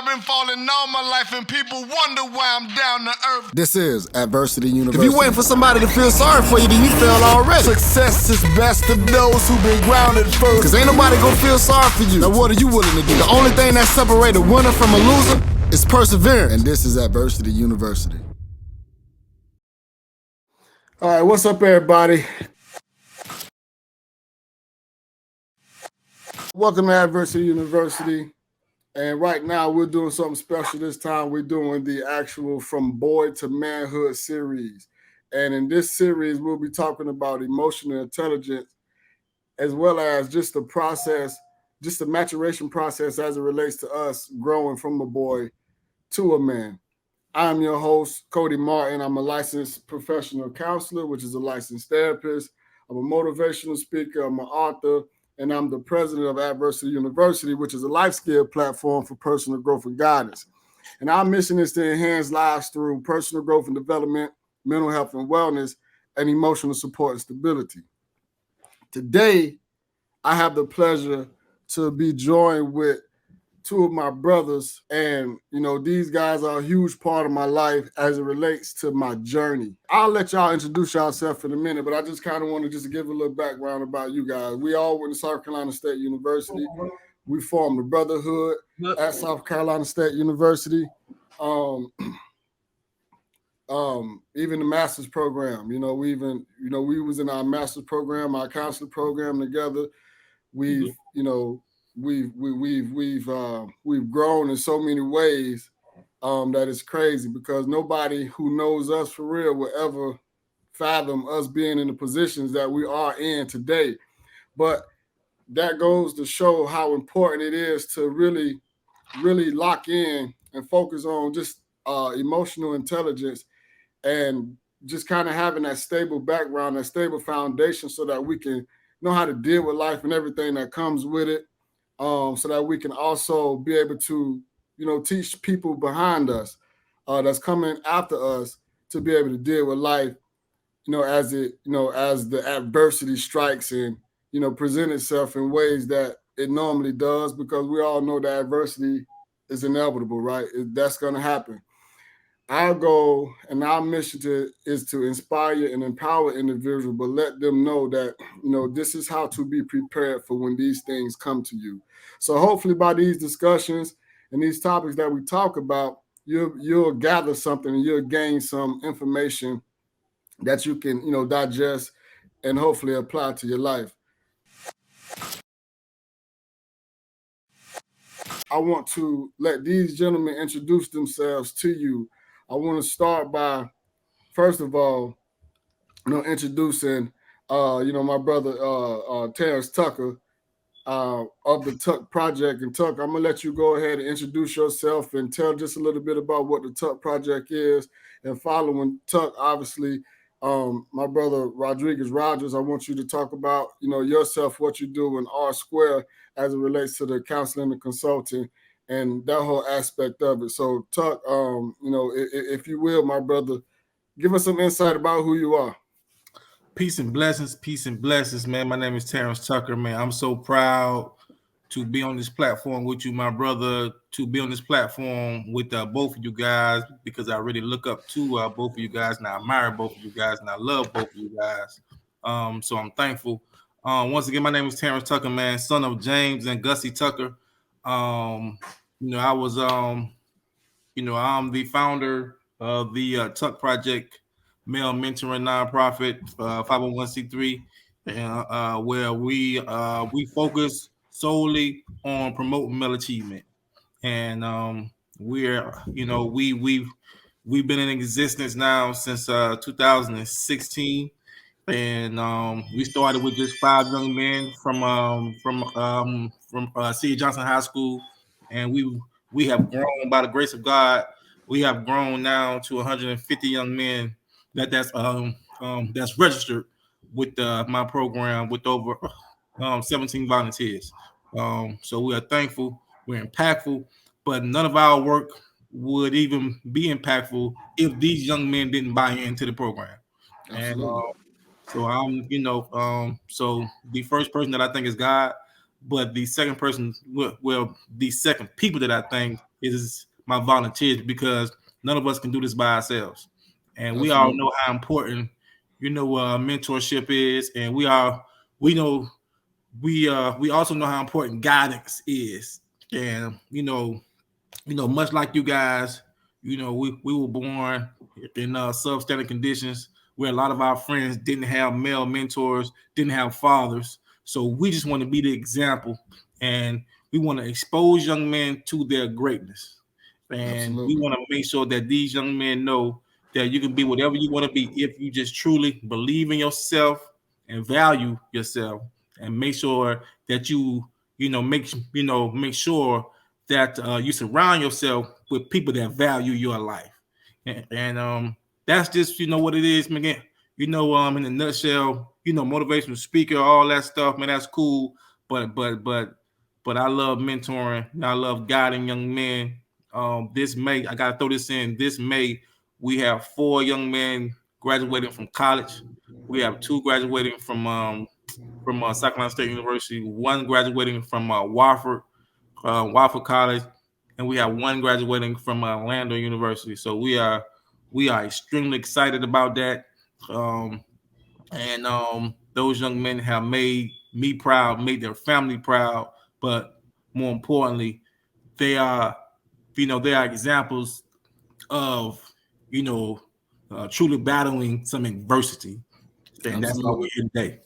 been falling all my life and people wonder why I'm down to earth. This is Adversity University. If you waiting for somebody to feel sorry for you, then you failed already. Success is best to those who've been grounded first. Cause ain't nobody gonna feel sorry for you. Now what are you willing to do? The only thing that separates a winner from a loser is perseverance. And this is Adversity University. All right, what's up, everybody? Welcome to Adversity University. And right now, we're doing something special this time. We're doing the actual From Boy to Manhood series. And in this series, we'll be talking about emotional intelligence, as well as just the process, just the maturation process as it relates to us growing from a boy to a man. I'm your host, Cody Martin. I'm a licensed professional counselor, which is a licensed therapist. I'm a motivational speaker. I'm an author. And I'm the president of Adversity University, which is a life skill platform for personal growth and guidance. And our mission is to enhance lives through personal growth and development, mental health and wellness, and emotional support and stability. Today, I have the pleasure to be joined with two of my brothers. And, you know, these guys are a huge part of my life as it relates to my journey. I'll let y'all introduce yourself in a minute, but I just kind of want to just give a little background about you guys. We all went to South Carolina State University. We formed a brotherhood at South Carolina State University. Even the master's program, we was in our master's program, our counseling program together. We've grown in so many ways that it's crazy, because nobody who knows us for real will ever fathom us being in the positions that we are in today. But that goes to show how important it is to really, really lock in and focus on just emotional intelligence and just kind of having that stable background, that stable foundation, so that we can know how to deal with life and everything that comes with it. So that we can also be able to, teach people behind us that's coming after us to be able to deal with life, as the adversity strikes and, present itself in ways that it normally does, because we all know that adversity is inevitable, right? That's going to happen. Our goal and our mission is to inspire and empower individuals, but let them know that, this is how to be prepared for when these things come to you. So hopefully by these discussions and these topics that we talk about, you'll gather something and you'll gain some information that you can, digest and hopefully apply to your life. I want to let these gentlemen introduce themselves to you. I want to start by, first of all, introducing, my brother, Terrence Tucker, of the Tuck Project. And Tuck, I'm going to let you go ahead and introduce yourself and tell just a little bit about what the Tuck Project is. And following Tuck, obviously, my brother Rodriguez Rogers, I want you to talk about, yourself, what you do in R Square as it relates to the counseling and consulting and that whole aspect of it. So Tuck, if you will, my brother, give us some insight about who you are. Peace and blessings, man. My name is Terrence Tucker, man. I'm so proud to be on this platform with you, my brother, to be on this platform with both of you guys, because I really look up to both of you guys, and I admire both of you guys, and I love both of you guys. So I'm thankful. Once again, my name is Terrence Tucker, man, son of James and Gussie Tucker. I'm the founder of the Tuck Project, male mentoring nonprofit, 501c3, where we focus solely on promoting male achievement, and we've been in existence now since 2016, and we started with just 5 young men from C. Johnson High School, and we have grown by the grace of God. We have grown now to 150 young men that's registered with my program, with over 17 volunteers. So we are thankful, we're impactful, but none of our work would even be impactful if these young men didn't buy into the program. Absolutely. And so the first person that I think is God, but the second person, the second people that I think is my volunteers, because none of us can do this by ourselves. And we all Absolutely. know how important, mentorship is, and we also know how important guidance is. And much like you guys, we were born in substandard conditions where a lot of our friends didn't have male mentors, didn't have fathers. So we just want to be the example, and we want to expose young men to their greatness. And we Absolutely. want to make sure that these young men know that you can be whatever you want to be if you just truly believe in yourself and value yourself, and make sure that make sure that you surround yourself with people that value your life. And that's just what it is, man. In a nutshell, motivational speaker, all that stuff, man. That's cool, but I love mentoring. And I love guiding young men. This May, I gotta throw this in. This May, we have 4 young men graduating from college. We have 2 graduating from South Carolina State University, 1 graduating from Wofford College, and we have 1 graduating from Orlando University. So we are extremely excited about that. And those young men have made me proud, made their family proud, but more importantly, they are they are examples of truly battling some adversity, and that's why we're Absolutely. here today.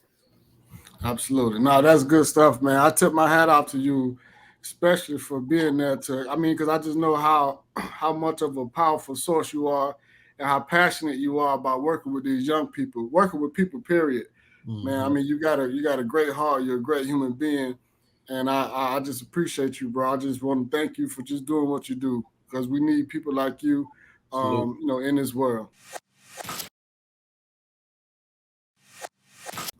Absolutely. No, that's good stuff, man. I tip my hat off to you, especially for being there because I just know how much of a powerful source you are and how passionate you are about working with these young people, working with people, period. Man, I mean, you got a great heart. You're a great human being. And I just appreciate you, bro. I just want to thank you for just doing what you do, because we need people like you, in this world.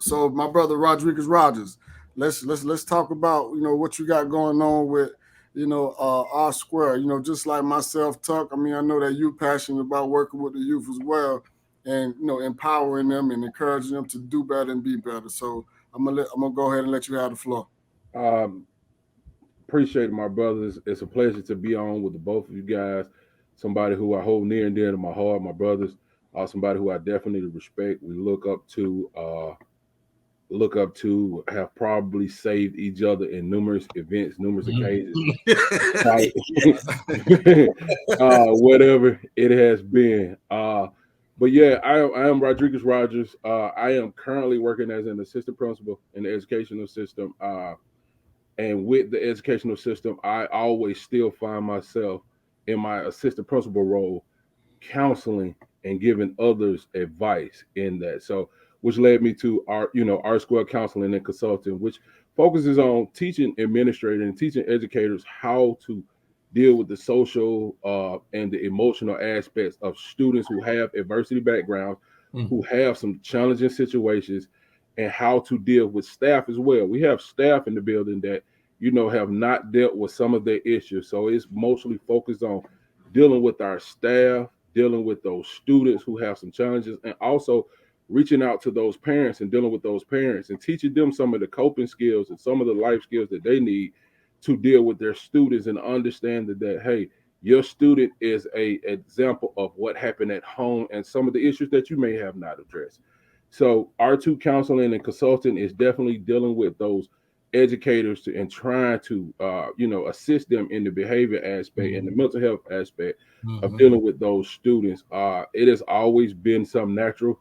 So my brother Rodriguez Rogers, let's talk about what you got going on with R Square. Just like myself, Tuck. I mean, I know that you're passionate about working with the youth as well, and empowering them and encouraging them to do better and be better. So I'm gonna go ahead and let you have the floor. Um, Appreciate it, my brothers. It's a pleasure to be on with the both of you guys. Somebody who I hold near and dear to my heart, my brothers. Somebody who I definitely respect. We look up to, have probably saved each other in numerous events, numerous occasions, like whatever it has been. But yeah, I am Rodriguez Rogers. I am currently working as an assistant principal in the educational system. And with the educational system, I always still find myself in my assistant principal role, counseling and giving others advice in that. So, which led me to our Square Counseling and Consulting, which focuses on teaching administrators and teaching educators how to deal with the social and the emotional aspects of students who have adversity backgrounds, who have some challenging situations, and how to deal with staff as well. We have staff in the building that have not dealt with some of their issues, so it's mostly focused on dealing with our staff, dealing with those students who have some challenges, and also reaching out to those parents and dealing with those parents and teaching them some of the coping skills and some of the life skills that they need to deal with their students, and understand that hey, your student is a example of what happened at home and some of the issues that you may have not addressed. So R2 counseling and consulting is definitely dealing with those educators and trying to assist them in the behavior aspect and the mental health aspect of dealing with those students. It has always been some natural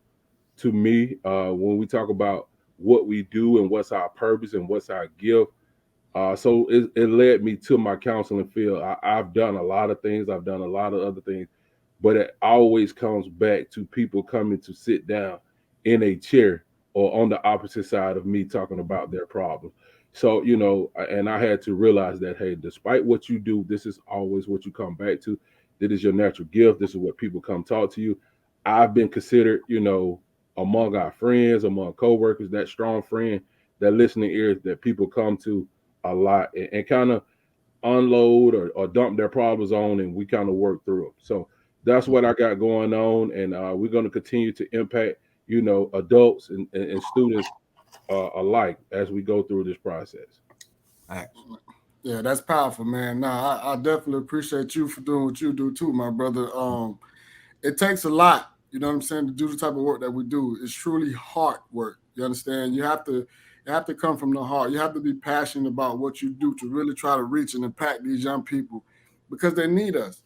to me when we talk about what we do and what's our purpose and what's our gift. So it led me to my counseling field. I've done a lot of things. I've done a lot of other things, but it always comes back to people coming to sit down in a chair or on the opposite side of me talking about their problem. So, and I had to realize that, hey, despite what you do, this is always what you come back to. This is your natural gift. This is what people come talk to you. I've been considered, among our friends, among coworkers, that strong friend, that listening ears that people come to a lot and kind of unload or dump their problems on, and we kind of work through them. So that's what I got going on, and we're going to continue to impact, adults and students alike as we go through this process. Yeah, that's powerful, man. Nah, I definitely appreciate you for doing what you do too, my brother. It takes a lot, you know what I'm saying, to do the type of work that we do. It's truly hard work. You understand? You have to come from the heart. You have to be passionate about what you do to really try to reach and impact these young people because they need us,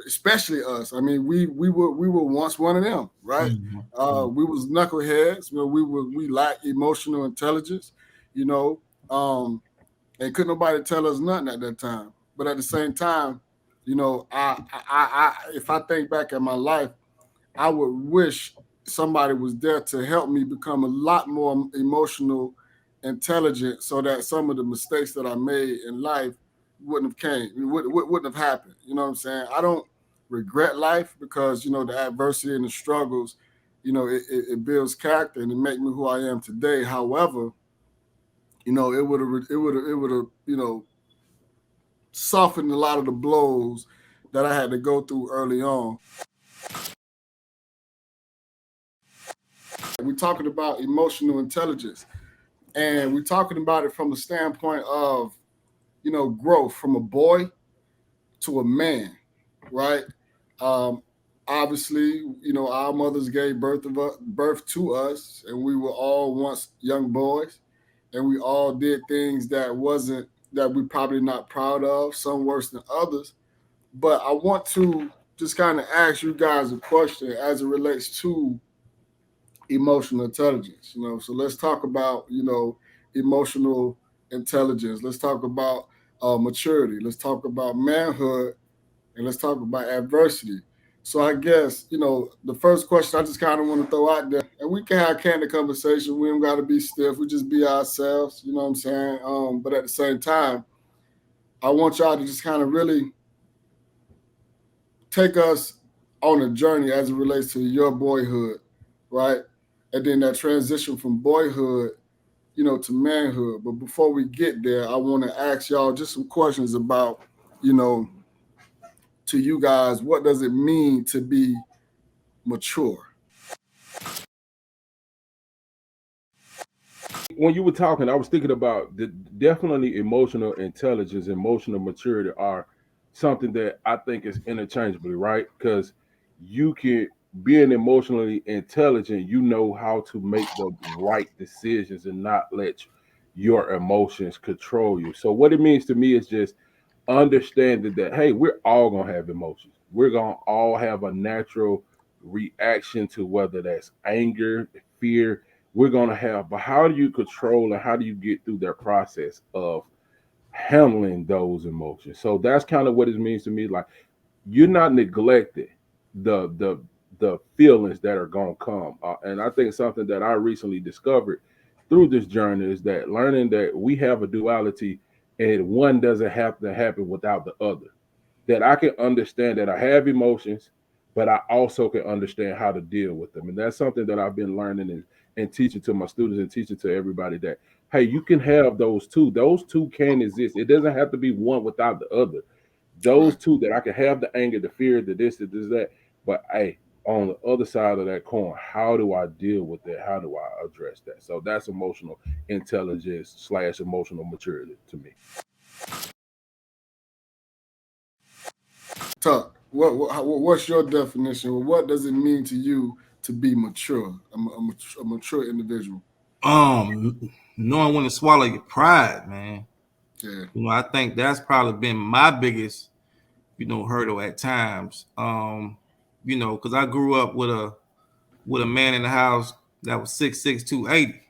especially us. I mean, we were once one of them, right? Mm-hmm. We was knuckleheads. You know, we lacked emotional intelligence, you know. And couldn't nobody tell us nothing at that time. But at the same time, you know, if I think back at my life, I would wish somebody was there to help me become a lot more emotional intelligent, so that some of the mistakes that I made in life wouldn't have wouldn't have happened. You know what I'm saying? I don't regret life because you know the adversity and the struggles, you know, it builds character and it makes me who I am today. However, you know, it would have you know softened a lot of the blows that I had to go through early on. We're talking about emotional intelligence, and we're talking about it from a standpoint of, you know, growth from a boy to a man, right? Um, Obviously, you know, our mothers gave birth to us, and we were all once young boys, and we all did things that we probably not proud of, some worse than others. But I want to just kind of ask you guys a question as it relates to emotional intelligence. You know, so let's talk about, you know, emotional intelligence. Let's talk about maturity. Let's talk about manhood, and let's talk about adversity. So I guess, you know, the first question I just kind of want to throw out there, and we can have candid conversation. We don't got to be stiff. We just be ourselves. You know what I'm saying? But at the same time, I want y'all to just kind of really take us on a journey as it relates to your boyhood, right? And then that transition from boyhood, you know, to manhood. But before we get there, I want to ask y'all just some questions about, you know, to you guys, what does it mean to be mature? When you were talking, I was thinking about definitely emotional intelligence, emotional maturity are something that I think is interchangeably right because you can being emotionally intelligent, you know how to make the right decisions and not let your emotions control you. So what it means to me is just understanding that hey, we're all gonna have emotions. We're gonna all have a natural reaction to whether that's anger, fear. We're gonna have, but how do you control and how do you get through that process of handling those emotions? So that's kind of what it means to me. Like you're not neglecting the feelings that are gonna come. And I think something that I recently discovered through this journey is that learning that we have a duality and one doesn't have to happen without the other. That I can understand that I have emotions, but I also can understand how to deal with them. And that's something that I've been learning and teaching to my students and teaching to everybody that, hey, you can have those two. Those two can exist. It doesn't have to be one without the other. Those Right. two that I can have the anger, the fear, the this, that. But hey, on the other side of that coin, how do I deal with that? How do I address that? So that's emotional intelligence slash emotional maturity to me. Tuck, what's your definition? What does it mean to you to be mature, a mature individual? Knowing when to swallow your pride, man. Yeah. You know, I think that's probably been my biggest, hurdle at times. You know, because I grew up with a man in the house that was 6'6", 280.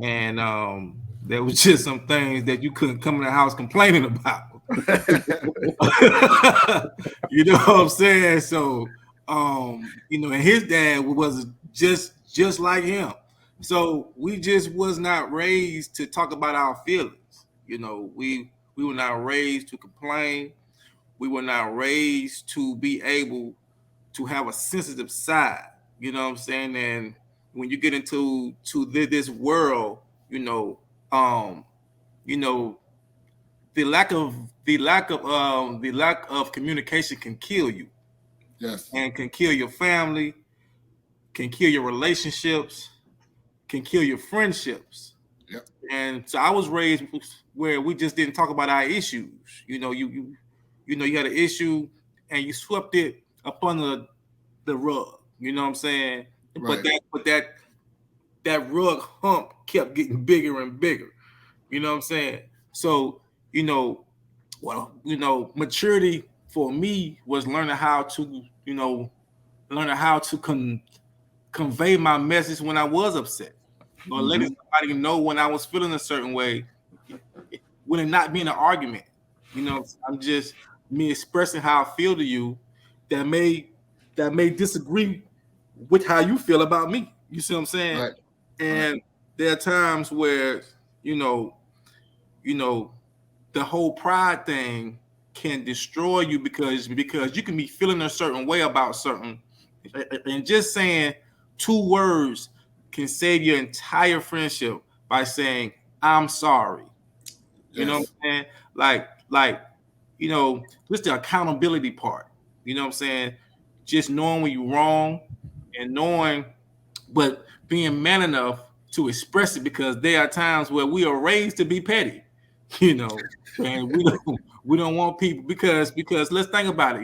And there was just some things that you couldn't come in the house complaining about. You know what I'm saying? So, and his dad was just like him. So we just was not raised to talk about our feelings. You know, we were not raised to complain. We were not raised to be able to have a sensitive side. You know what I'm saying? And when you get into this world, you know, um, you know, the lack of communication can kill you Yes. and can kill your family, can kill your relationships, can kill your friendships. Yep. And so I was raised where we just didn't talk about our issues. You know, you had an issue and you swept it up under the rug. You know what I'm saying? Right. But that rug hump kept getting bigger and bigger. You know what I'm saying? So, maturity for me was learning how to, convey my message when I was upset, or letting somebody know when I was feeling a certain way, when it not being an argument. I'm just me expressing how I feel to you that may disagree with how you feel about me. You see what I'm saying? Right. And there are times where, you know, the whole pride thing can destroy you because you can be feeling a certain way about something, and just saying two words can save your entire friendship by saying I'm sorry. You know what Yes. I'm saying? Like, just the accountability part. You know what I'm saying? Just knowing when you're wrong and knowing, but being man enough to express it, because there are times where we are raised to be petty, and we don't want people, because let's think about it.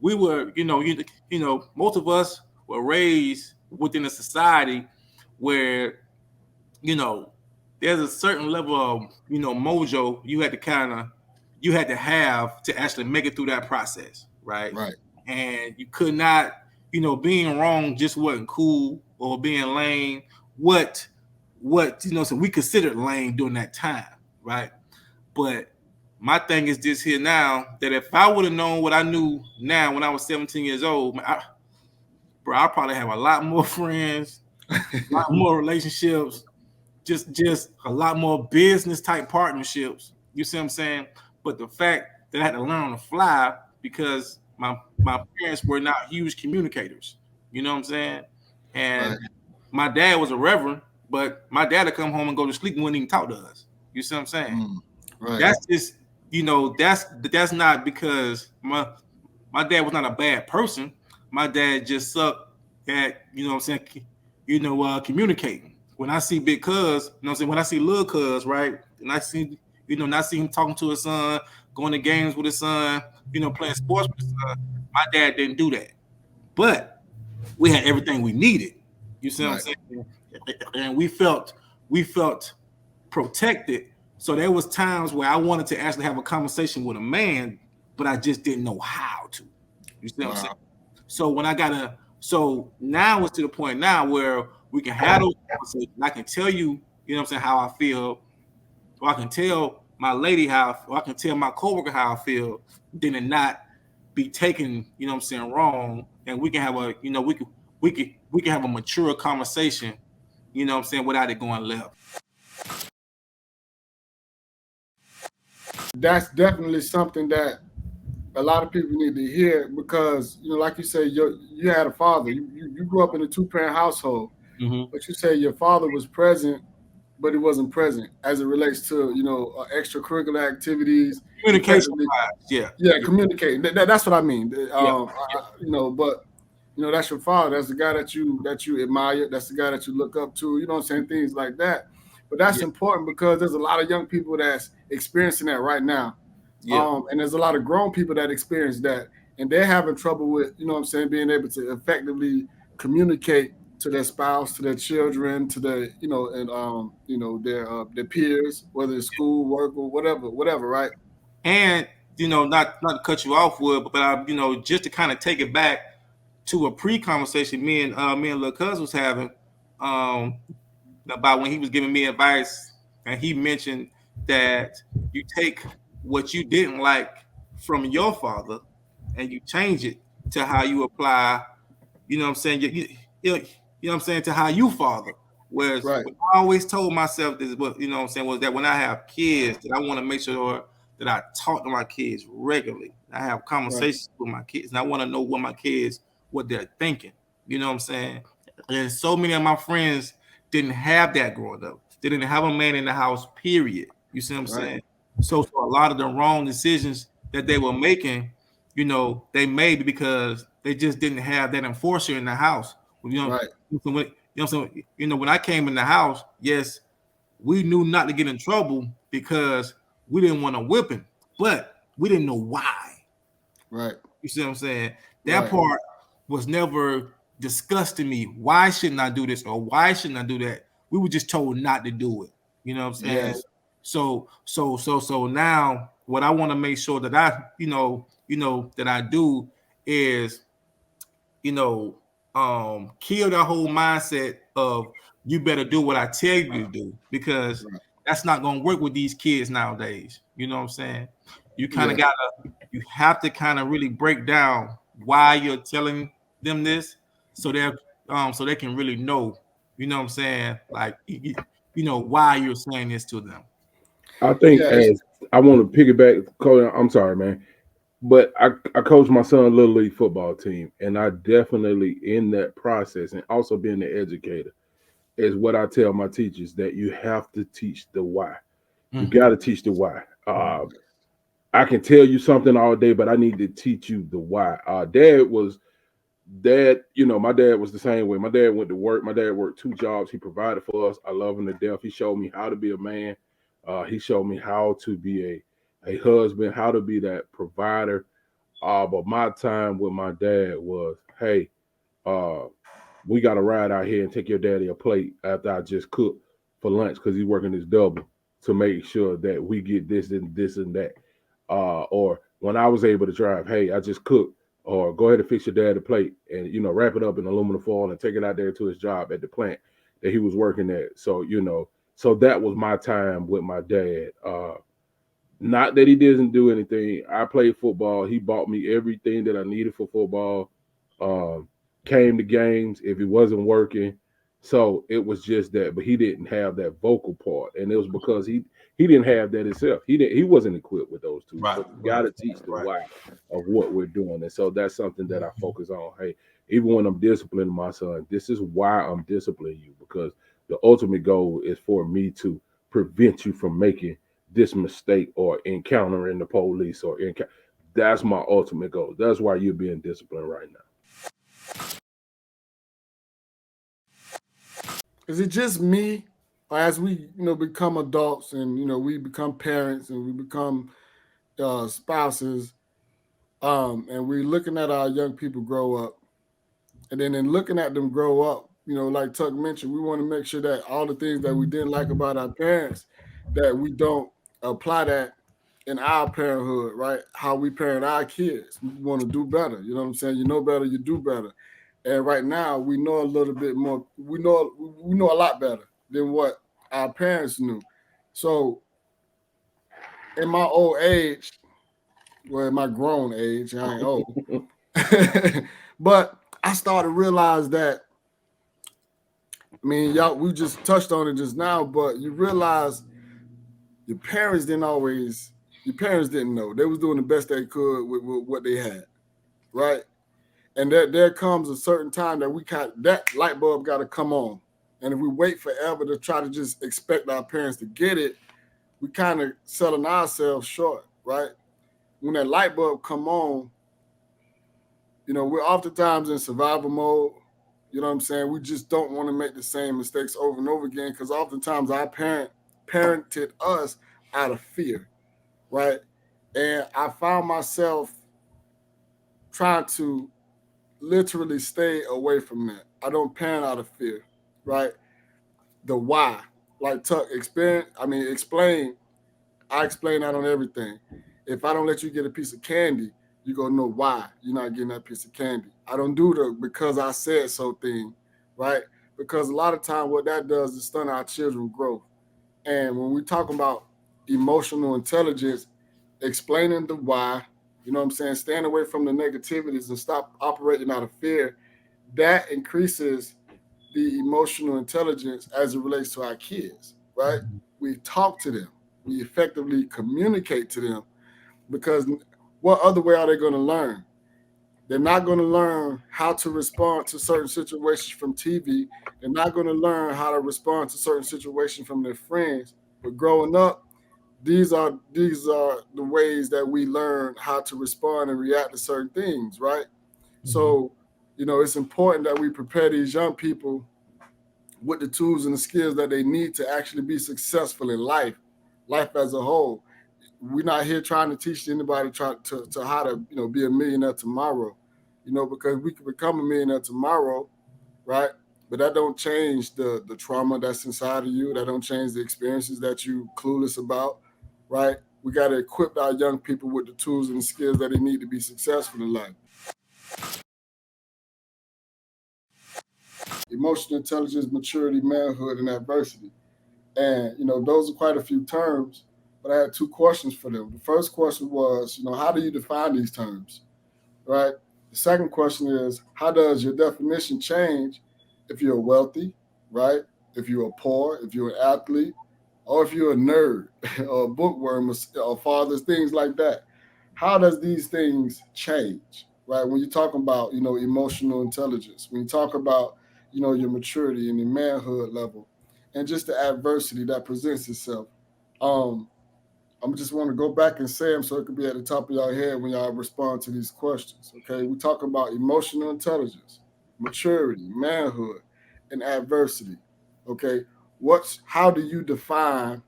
We were, most of us were raised within a society where, there's a certain level of, mojo you had to have to actually make it through that process, right? Right. And you could not, being wrong just wasn't cool, or being lame, so we considered lame during that time, right? But my thing is this here now, that if I would have known what I knew now when I was 17 years old, I probably have a lot more friends, a lot more relationships, just a lot more business type partnerships. You see what I'm saying? But the fact that I had to learn on the fly, because my parents were not huge communicators. You know what I'm saying? And my dad was a reverend, but my dad would come home and go to sleep and wouldn't even talk to us. You see what I'm saying? Right. That's just, that's not because my dad was not a bad person. My dad just sucked at, communicating. When I see big cuz, when I see little cuz, right, and I see, not see him talking to his son, going to games with his son, playing sports with his son, my dad didn't do that. But we had everything we needed. You see what I'm saying? And we felt protected. So there was times where I wanted to actually have a conversation with a man, but I just didn't know how to. You see what I'm saying? So so now it's to the point now where we can have those conversations. I can tell you, how I feel, or I can tell my lady or I can tell my coworker how I feel, then it not be taken, wrong. And we can have we can have a mature conversation, without it going left. That's definitely something that a lot of people need to hear, because like you say, you had a father. You grew up in a 2-parent household, but you say your father was present, but he wasn't present as it relates to extracurricular activities. Communication wise, yeah, communicating. That's what I mean. But that's your father. That's the guy that you admire. That's the guy that you look up to. You know what I'm saying? Things like that. But that's important, because there's a lot of young people that's experiencing that right now. And there's a lot of grown people that experience that, and they're having trouble with, being able to effectively communicate to their spouse, to their children, to their, their peers, whether it's school, work, or whatever, right? And not to cut you off, Wood, but I, just to kind of take it back to a pre-conversation me and Lil Cuz was having, about when he was giving me advice, and he mentioned that you take what you didn't like from your father and you change it to how you apply, to how you father. Whereas right. I always told myself this, was that when I have kids, that I want to make sure that I talk to my kids regularly. I have conversations with my kids, and I want to know what they're thinking. You know what I'm saying? And so many of my friends didn't have that growing up. They didn't have a man in the house, period. You see what I'm saying? So a lot of the wrong decisions that they were making, they made because they just didn't have that enforcer in the house. When I came in the house, yes, we knew not to get in trouble because we didn't want to whip him, but we didn't know why. Right. You see what I'm saying? That part was never discussed to me. Why shouldn't I do this or why shouldn't I do that? We were just told not to do it. You know what I'm saying? Yes. So now what I want to make sure that I, that I do is, kill that whole mindset of you better do what I tell you to do, because that's not going to work with these kids nowadays. You know what I'm saying? You kind of you have to kind of really break down why you're telling them this, so they can really know, you know what I'm saying? Like, why you're saying this to them. I think as I want to piggyback, I'm sorry, man, but I coach my son little league football team, and I definitely in that process, and also being the educator, is what I tell my teachers, that you have to teach the why. You got to teach the why. I can tell you something all day, but I need to teach you the why. My dad was the same way. My dad went to work. My dad worked 2 jobs. He provided for us. I love him to death. He showed me how to be a man. He showed me how to be a husband, how to be that provider. But my time with my dad was, hey, we got to ride out here and take your daddy a plate after I just cooked for lunch, because he's working his double to make sure that we get this and this and that. Or when I was able to drive, hey, I just cooked, or go ahead and fix your dad a plate and, wrap it up in aluminum foil and take it out there to his job at the plant that he was working at. So, so that was my time with my dad. Not that he doesn't do anything. I played football. He bought me everything that I needed for football. Came to games if he wasn't working. So it was just that, but he didn't have that vocal part, and it was because he didn't have that himself. He wasn't equipped with those two. Right. So you got to teach the why of what we're doing, and so that's something that I focus on. Hey, even when I'm disciplining my son, this is why I'm disciplining you, because the ultimate goal is for me to prevent you from making this mistake or encountering the police that's my ultimate goal. That's why you're being disciplined right now. Is it just me, or as we become adults and we become parents and we become spouses, and we're looking at our young people grow up, and then in looking at them grow up, like Tuck mentioned, we want to make sure that all the things that we didn't like about our parents, that we don't apply that in our parenthood, right? How we parent our kids. We want to do better. You know what I'm saying? You know better, you do better. And right now, we know a little bit more. We know a lot better than what our parents knew. So, in my old age, well, in my grown age, I ain't old, but I started to realize that. I mean, y'all, we just touched on it just now, but you realize your parents didn't know. They was doing the best they could with what they had, right? And there comes a certain time that that light bulb got to come on. And if we wait forever to try to just expect our parents to get it, we kind of selling ourselves short, right? When that light bulb come on, we're oftentimes in survival mode. You know what I'm saying? We just don't want to make the same mistakes over and over again, because oftentimes our parented us out of fear, right? And I found myself trying to literally stay away from that. I don't parent out of fear, right? The why, like Tuck explain. I explain that on everything. If I don't let you get a piece of candy, you gonna know why you're not getting that piece of candy. I don't do the because I said so thing, right? Because a lot of time what that does is stunt our children's growth. And when we talk about emotional intelligence, explaining the why, staying away from the negativities and stop operating out of fear, that increases the emotional intelligence as it relates to our kids, right? We talk to them, we effectively communicate to them, because what other way are they going to learn? They're not going to learn how to respond to certain situations from TV. They're not going to learn how to respond to certain situations from their friends. But growing up, these are the ways that we learn how to respond and react to certain things, right? So, it's important that we prepare these young people with the tools and the skills that they need to actually be successful in life as a whole. We're not here trying to teach anybody to how to, be a millionaire tomorrow, because we can become a millionaire tomorrow, right? But that don't change the trauma that's inside of you. That don't change the experiences that you clueless about, right? We got to equip our young people with the tools and the skills that they need to be successful in life. Emotional intelligence, maturity, manhood, and adversity. And, those are quite a few terms, but I had two questions for them. The first question was, how do you define these terms, right? The second question is, how does your definition change if you're wealthy, right? If you're poor, if you're an athlete, or if you're a nerd or a bookworm or fathers, things like that. How does these things change, right? When you talk about, emotional intelligence, when you talk about, your maturity and your manhood level, and just the adversity that presents itself. I just want to go back and say them so it could be at the top of y'all head when y'all respond to these questions. Okay, we talk about emotional intelligence, maturity, manhood, and adversity. Okay, how do you define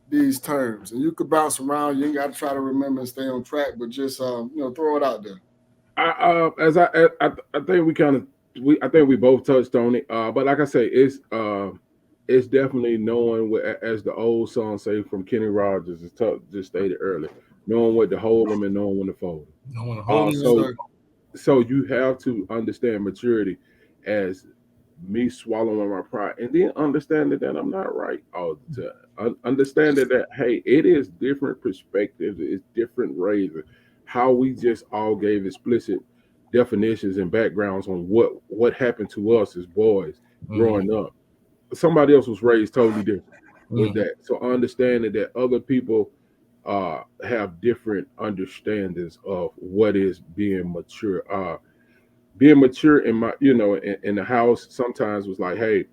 these terms? And you could bounce around. You ain't got to try to remember and stay on track, but just throw it out there. I think I think we both touched on it. But like I say, it's definitely knowing what, as the old song say from Kenny Rogers, just stated earlier, knowing what to hold them and knowing when to fold them. I want to hold So you have to understand maturity as me swallowing my pride, and then understanding that I'm not right all the time. Understanding that, hey, it is different perspectives, it's different raising. How we just all gave explicit definitions and backgrounds on what happened to us as boys growing up. Somebody else was raised totally different with that. So understanding that other people have different understandings of what is being mature. Being mature in my, in the house sometimes was like, hey,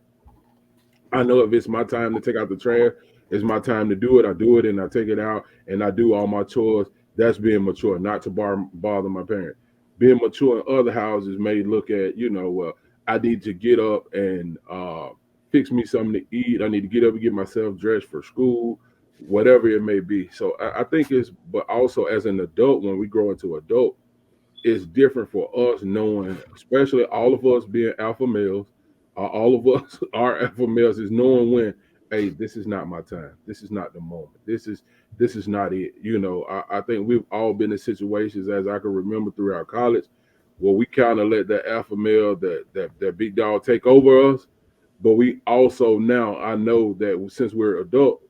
I know if it's my time to take out the trash, it's my time to do it. I do it and I take it out and I do all my chores. That's being mature, not to bother my parent. Being mature in other houses may look at, well, I need to get up and fix me something to eat. I need to get up and get myself dressed for school, whatever it may be. So I think but also as an adult, when we grow into adult, it's different for us knowing, especially all of us being alpha males, all of us are alpha males, is knowing when, hey, this is not my time. This is not the moment. This is not it. I think we've all been in situations, as I can remember throughout college, where we kind of let that alpha male, that big dog take over us. But we also now, I know that since we're adult,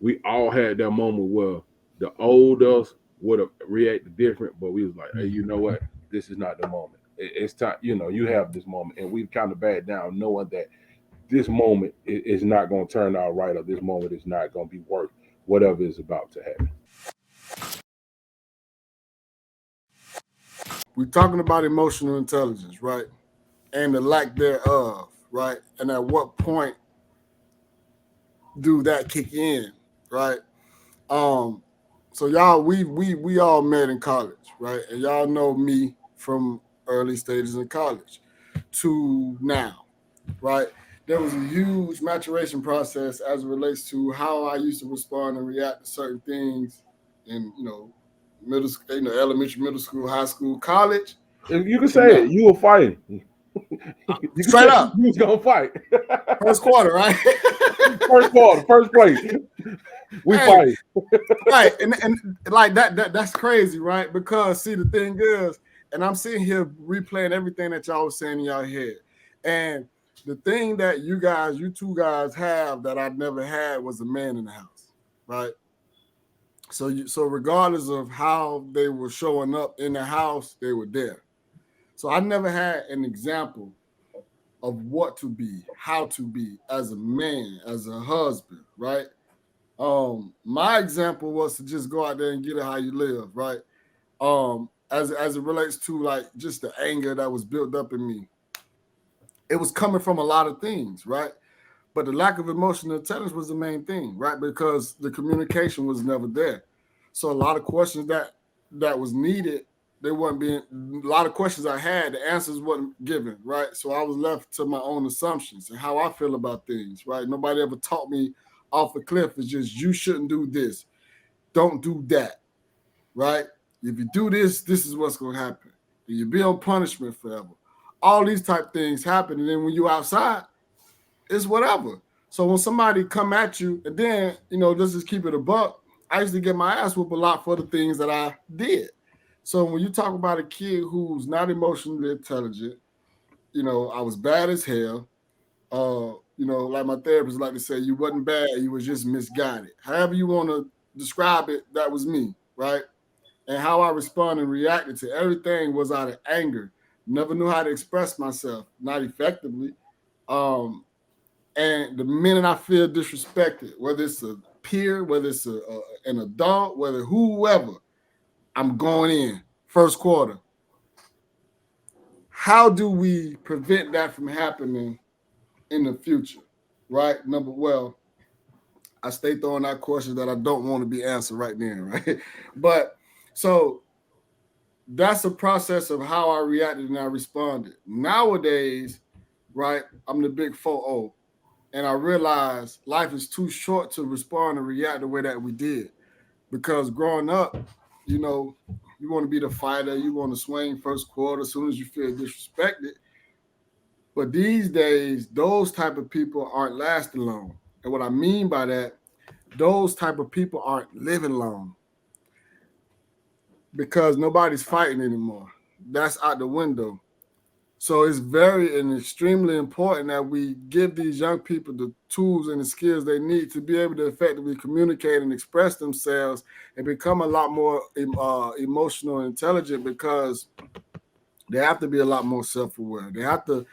we all had that moment where the old us would have reacted different, but we was like, hey, you know what? This is not the moment. It's time, you have this moment. And we've kind of backed down knowing that this moment is not going to turn out right, or this moment is not going to be worth whatever is about to happen. We're talking about emotional intelligence, right? And the lack thereof, right? And at what point do that kick in, right? So y'all, we all met in college, right? And y'all know me from early stages in college to now, right? There was a huge maturation process as it relates to how I used to respond and react to certain things in, middle school, elementary, middle school, high school, college. You can say it. You were fighting. Straight up. You was gonna fight. First quarter, right? First quarter, first place. We fight. Right. And like that's crazy, right? Because see, the thing is, and I'm sitting here replaying everything that y'all was saying in y'all head. And the thing that you two guys have that I never had was a man in the house, right? So regardless of how they were showing up in the house, they were there. So I never had an example of what to be, how to be as a man, as a husband, right? My example was to just go out there and get it how you live, right? As it relates to like just the anger that was built up in me, it was coming from a lot of things, right? But the lack of emotional intelligence was the main thing, right? Because the communication was never there. So a lot of questions that was needed they weren't being, a lot of questions I had, the answers wasn't given, right? So I was left to my own assumptions and how I feel about things, right? Nobody ever taught me off the cliff. It's just, you shouldn't do this. Don't do that, right? If you do this, this is what's going to happen. You'll be on punishment forever. All these type things happen. And then when you're outside, it's whatever. So when somebody come at you, and then, let's just keep it a buck, I used to get my ass whooped a lot for the things that I did. So when you talk about a kid who's not emotionally intelligent, I was bad as hell. Like my therapist like to say, you wasn't bad, you was just misguided. However you want to describe it, that was me, right? And how I responded and reacted to everything was out of anger. Never knew how to express myself, not effectively. And the minute I feel disrespected, whether it's a peer, whether it's an adult, whether whoever, I'm going in first quarter. How do we prevent that from happening in the future, right? I stay throwing out questions that I don't want to be answered right then, right? But so that's a process of how I reacted and I responded. Nowadays, right, I'm the big 4-0, and I realize life is too short to respond and react the way that we did. Because growing up, you want to be the fighter, you want to swing first quarter as soon as you feel disrespected. But these days, those type of people aren't lasting long. And what I mean by that, those type of people aren't living long. Because nobody's fighting anymore. That's out the window. So it's very and extremely important that we give these young people the tools and the skills they need to be able to effectively communicate and express themselves and become a lot more emotional and intelligent, because they have to be a lot more self-aware. They have to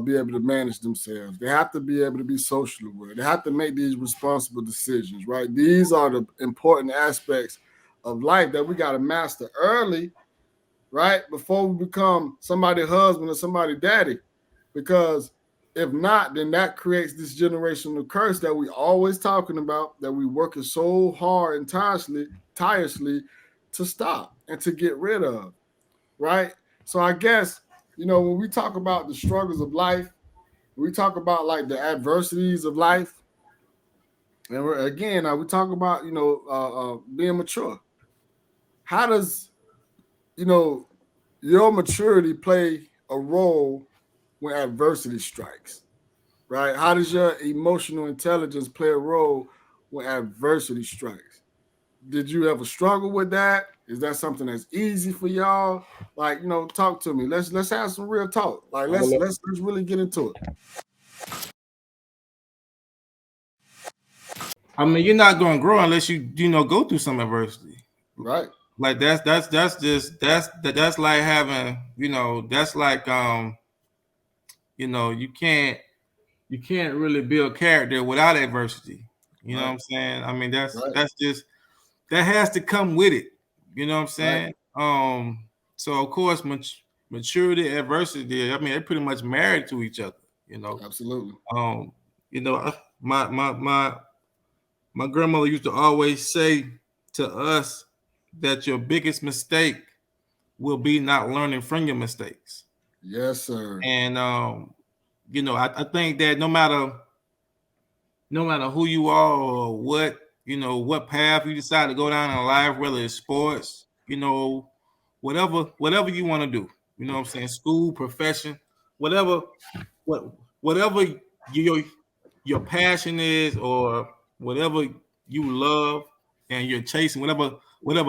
be able to manage themselves. They have to be able to be socially aware. They have to make these responsible decisions, right? These are the important aspects of life that we got to master early, right? Before we become somebody's husband or somebody's daddy. Because if not, then that creates this generational curse that we always talking about, that we working so hard and tirelessly to stop and to get rid of, right? So I guess, when we talk about the struggles of life, we talk about like the adversities of life, and we talk about, being mature. How does, your maturity play a role when adversity strikes, right? How does your emotional intelligence play a role when adversity strikes? Did you ever struggle with that? Is that something that's easy for y'all? Like, talk to me. Let's have some real talk. Like, let's really get into it. I mean, you're not going to grow unless you go through some adversity. Right. Like that's like having, that's like you can't really build character without adversity. You know what I'm saying? I mean, that's just, that has to come with it. You know what I'm saying? Right. So of course, maturity, adversity, I mean, they're pretty much married to each other, Absolutely. My grandmother used to always say to us that your biggest mistake will be not learning from your mistakes. Yes, sir. And I think that no matter who you are or what path you decide to go down in life, whether it's sports, whatever you want to do, you know what I'm saying, school, profession, whatever your passion is, or whatever you love and you're chasing, whatever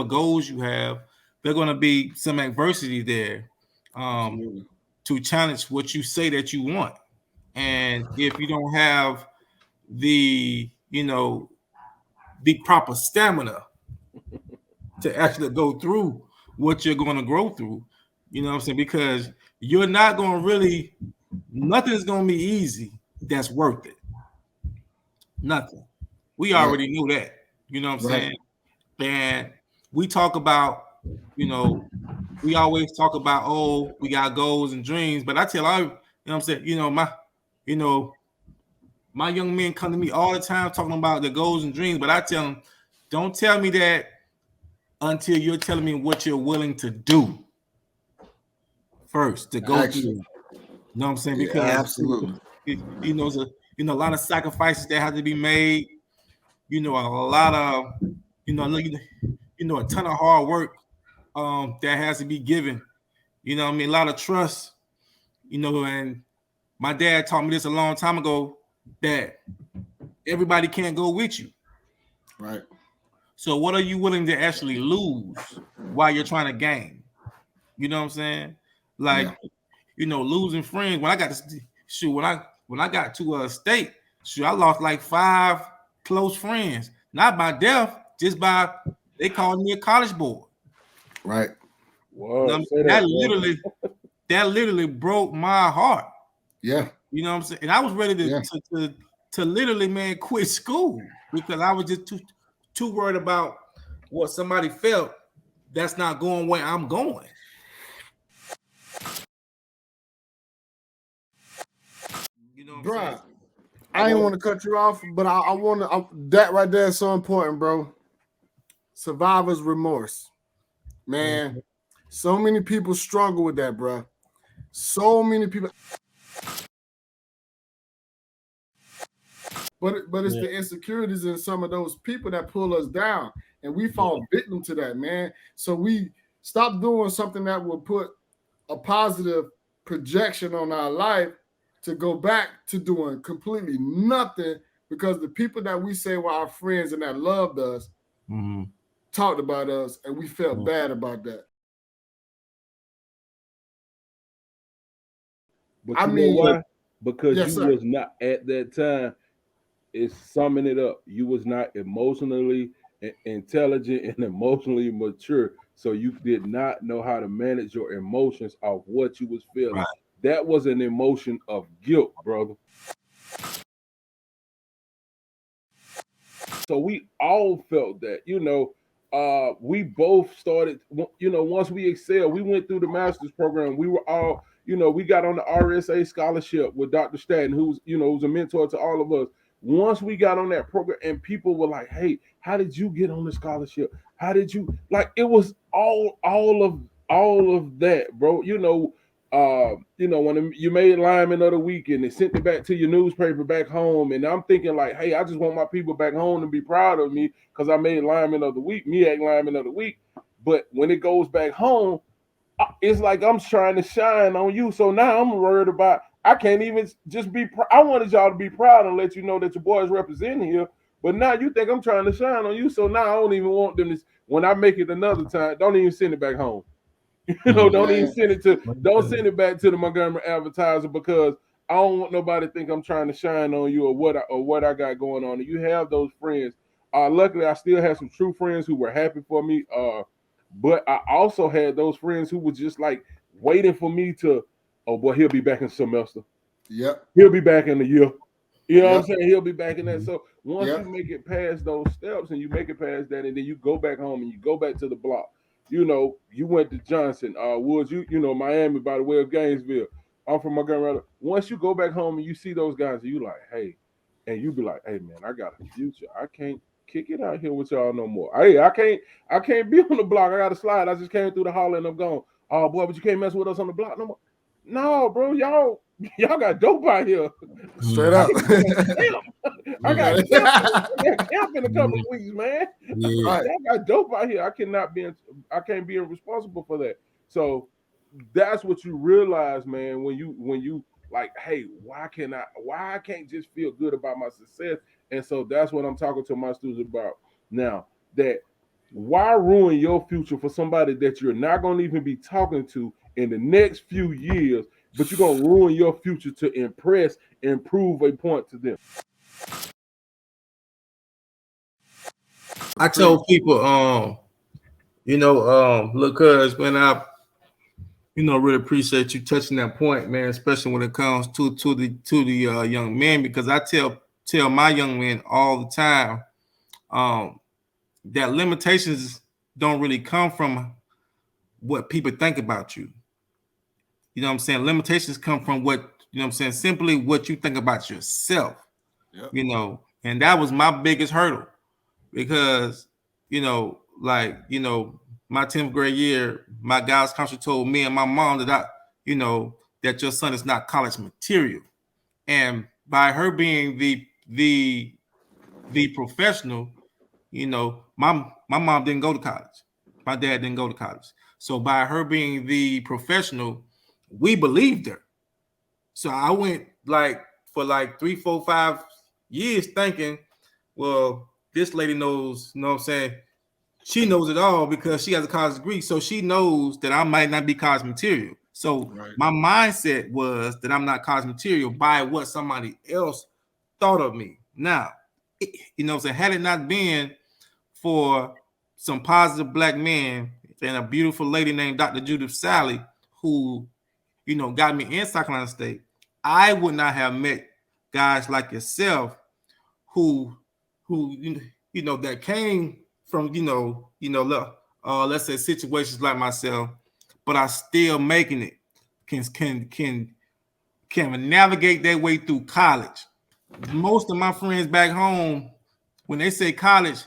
goals you have, there's going to be some adversity there to challenge what you say that you want. And if you don't have the proper stamina to actually go through what you're going to grow through, you know what I'm saying, because you're not going to really, nothing's going to be easy that's worth it. Nothing. We already knew that. You know what I'm saying? And we talk about, we always talk about, oh, we got goals and dreams. But I tell all, what I'm saying, my young men come to me all the time talking about the goals and dreams. But I tell them, don't tell me that until you're telling me what you're willing to do first to go Action. through. You know what I'm saying? Yeah, Because absolutely. a lot of sacrifices that have to be made. A lot of a ton of hard work that has to be given. A lot of trust. And my dad taught me this a long time ago that everybody can't go with you. Right. So what are you willing to actually lose while you're trying to gain? You know what I'm saying? Like, losing friends. When I got to when I got to state, I lost like 5 close friends. Not by death, just by they called me a college boy. Right. Whoa, that literally broke my heart. Yeah. You know what I'm saying? And I was ready to literally, man, quit school because I was just too worried about what somebody felt that's not going where I'm going. You know what I'm saying? I ain't want to cut you off, but I want to. That right there is so important, bro. Survivor's remorse, man. Mm-hmm. So many people struggle with that, bro. So many people. But it's the insecurities in some of those people that pull us down, and we fall victim to that, man. So we stop doing something that will put a positive projection on our life to go back to doing completely nothing because the people that we say were our friends and that loved us talked about us, and we felt bad about that. But you know why? Because you was not at that time. It's summing it up. You was not emotionally intelligent and emotionally mature, so you did not know how to manage your emotions of what you was feeling. Right. That was an emotion of guilt, brother. So we all felt that, we both started, once we excelled, we went through the master's program. We were all, we got on the RSA scholarship with Dr. Statton, who's a mentor to all of us. Once we got on that program and people were like, hey, how did you get on the scholarship? How did you, like, it was all of that, bro. When you made lineman of the week and they sent it back to your newspaper back home, and I'm thinking like, hey, I just want my people back home to be proud of me because I made lineman of the week, MEAC lineman of the week. But when it goes back home, it's like I'm trying to shine on you. So now I'm worried about, I can't even just be, I wanted y'all to be proud and let you know that your boys representing here. But now you think I'm trying to shine on you. So now I don't even want them to, when I make it another time, don't even send it back home. Don't even send it back to the Montgomery Advertiser because I don't want nobody to think I'm trying to shine on you or what I got going on. And you have those friends. Luckily, I still have some true friends who were happy for me. But I also had those friends who were just like waiting for me to, oh boy, he'll be back in semester. Yep. He'll be back in the year. You know what I'm saying? He'll be back in that. So once you make it past those steps and you make it past that, and then you go back home and you go back to the block. You went to Johnson, Woods, Miami by the way of Gainesville. I'm from Montgomery. Once you go back home and you see those guys, you like, hey, and you be like, hey man, I got a future. I can't kick it out here with y'all no more. Hey, I can't be on the block. I got to slide. I just came through the hall and I'm gone. Oh boy, but you can't mess with us on the block no more. No, bro, y'all got dope out here. Straight up. I got camp in a couple of weeks, man. Yeah. I got dope out here. I can't be responsible for that. So that's what you realize, man, when you like, hey, why I can't just feel good about my success? And so that's what I'm talking to my students about now, that why ruin your future for somebody that you're not going to even be talking to in the next few years, but you're going to ruin your future to impress and prove a point to them. I told people, look, cuz, man, I, really appreciate you touching that point, man, especially when it comes to the young men, because I tell my young men all the time that limitations don't really come from what people think about you. You know what I'm saying? Limitations come from what, simply what you think about yourself. Yep. And that was my biggest hurdle because, like, my 10th grade year, my guidance counselor told me and my mom that that your son is not college material. And by her being the professional, my mom didn't go to college. My dad didn't go to college. So by her being the professional, we believed her. So I went for 3, 4, 5 years thinking, well, this lady knows, you know what I'm saying? She knows it all because she has a college degree. So she knows that I might not be college material. So my mindset was that I'm not college material by what somebody else thought of me. Now, what I'm saying? Had it not been for some positive black men and a beautiful lady named Dr. Judith Sally, who, got me in South Carolina State, I would not have met guys like yourself who that came from, let's say situations like myself, but are still making it, can navigate their way through college. Most of my friends back home, when they say college,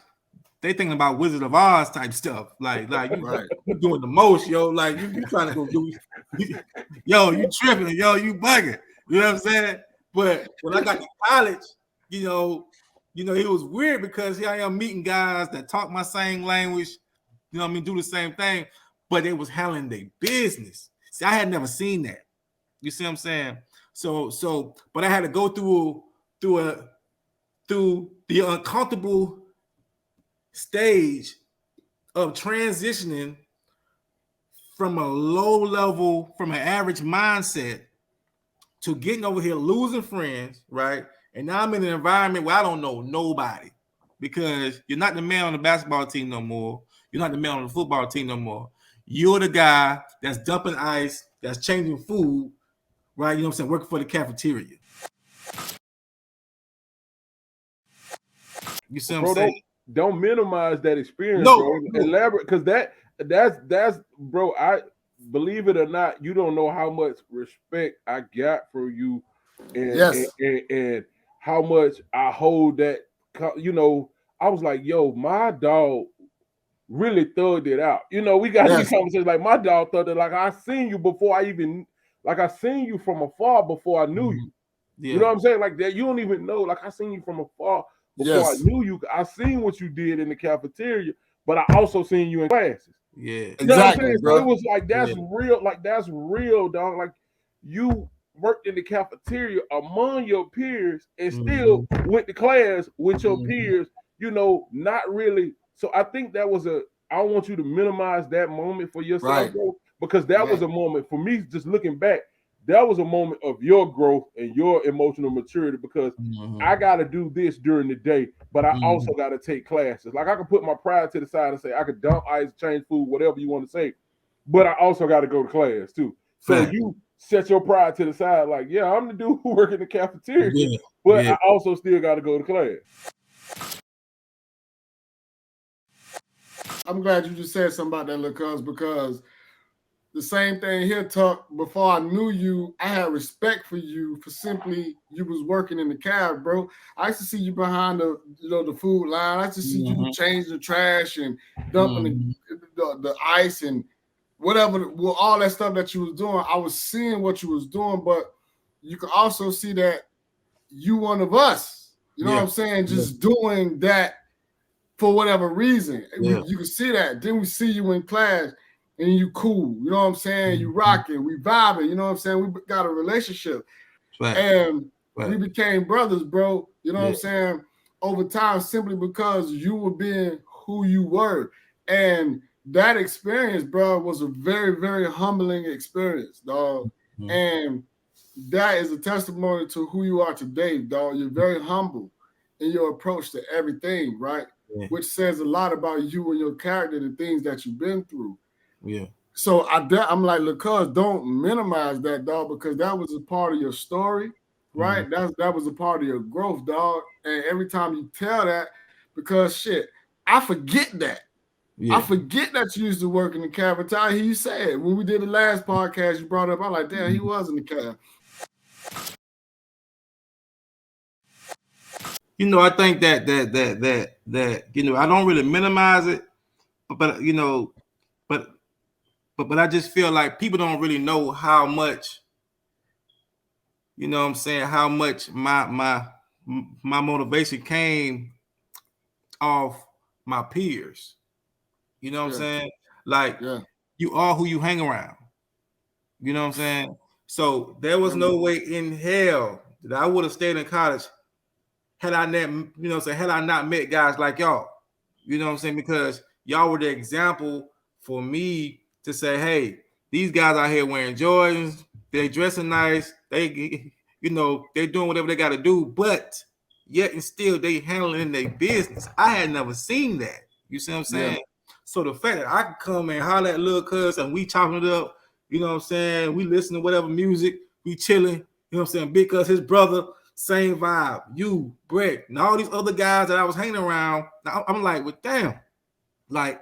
they thinking about Wizard of Oz type stuff. Like you doing the most, yo. Like you trying to go do, yo, you tripping, yo, you bugging. You know what I'm saying? But when I got to college, it was weird because here I am meeting guys that talk my same language, do the same thing, but it was handling their business. See, I had never seen that. You see what I'm saying? So, but I had to go through the uncomfortable stage of transitioning from a low level, from an average mindset to getting over here, losing friends, right? And now I'm in an environment where I don't know nobody because you're not the man on the basketball team no more. You're not the man on the football team no more. You're the guy that's dumping ice, that's changing food, right? You know what I'm saying? Working for the cafeteria. You see what I'm saying? Don't minimize that experience, bro. Elaborate, because that's bro. I believe it or not, you don't know how much respect I got for you, and how much I hold that. I was like, yo, my dog really thugged it out. We got these conversations like my dog thugged it. Like I seen you before I even, like I seen you from afar before I knew you. Yeah. You know what I'm saying? Like that, you don't even know. Like I seen you from afar. Before I knew you, I seen what you did in the cafeteria, but I also seen you in classes. Yeah, you know what I'm saying? So it was like that's real. Like that's real, dog. Like you worked in the cafeteria among your peers and still went to class with your peers. Not really. So I think that was I don't want you to minimize that moment for yourself, bro, because that was a moment for me. Just looking back, that was a moment of your growth and your emotional maturity because I got to do this during the day, but I also got to take classes. Like I can put my pride to the side and say I could dump ice, change food, whatever you want to say, but I also got to go to class too. So you set your pride to the side, like, yeah, I'm the dude who work in the cafeteria, but I also still got to go to class. I'm glad you just said something about that, little cuz, because the same thing here, Tuck. Before I knew you, I had respect for you for simply you was working in the cab, bro. I used to see you behind the food line. I used to see you change the trash and dumping the ice and whatever, all that stuff that you was doing. I was seeing what you was doing, but you could also see that you one of us. You know what I'm saying? Just doing that for whatever reason. You can see that. Then we see you in class. And you cool, you know what I'm saying? You rocking, we vibing, you know what I'm saying? We got a relationship. And we became brothers, bro. You know what I'm saying? Over time, simply because you were being who you were. And that experience, bro, was a very, very humbling experience, dog. And that is a testimony to who you are today, dog. You're very humble in your approach to everything, right? Which says a lot about you and your character, the things that you've been through. Yeah. So I'm like, look, cuz don't minimize that, dog, because that was a part of your story, right? That was a part of your growth, dog. And every time you tell that, because shit, I forget that. I forget that you used to work in the cafeteria. You said when we did the last podcast, you brought up, I'm like, damn, he was in the cab. I think that I don't really minimize it, but you know, but I just feel like people don't really know how much, you know what I'm saying, how much my motivation came off my peers. You know what I'm saying? Like you are who you hang around. You know what I'm saying? So there was no way in hell that I would have stayed in college had I not, you know what I'm saying, had I not met guys like y'all. You know what I'm saying? Because y'all were the example for me to say, hey, these guys out here wearing Jordans, they dressing nice, they, you know, they doing whatever they got to do, but yet and still they handling their business. I had never seen that. You see what I'm saying? Yeah. So the fact that I can come and holler at little cuz and we chopping it up, you know what I'm saying? We listen to whatever music, we chilling, you know what I'm saying? Because his brother, same vibe, you, Brett, and all these other guys that I was hanging around. I'm like, well, damn, like,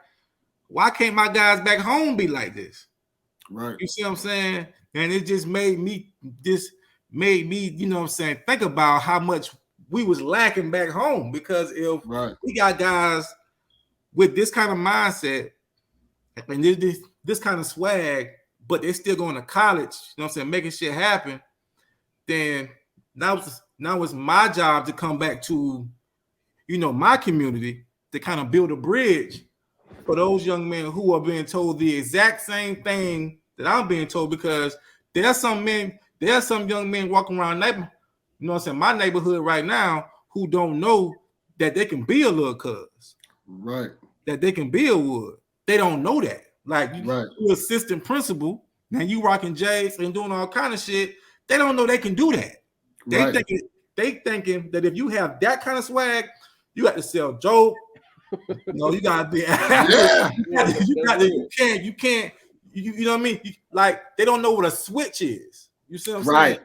why can't my guys back home be like this? Right. You see what I'm saying? And it just made me, you know what I'm saying, think about how much we was lacking back home. Because if we got guys with this kind of mindset and this kind of swag, but they're still going to college, you know what I'm saying, making shit happen, then now it's my job to come back to, you know, my community to kind of build a bridge for those young men who are being told the exact same thing that I'm being told. Because there's some young men walking around you know what I'm saying, my neighborhood right now who don't know that they can be a little cuz. Right. That they can be a wood. They don't know that. Like you assistant principal, now you rocking J's and doing all kind of shit. They don't know they can do that. They thinking that if you have that kind of swag, you got to sell dope. No, you gotta be. You can't. You know what I mean? Like they don't know what a switch is. You see what I'm saying?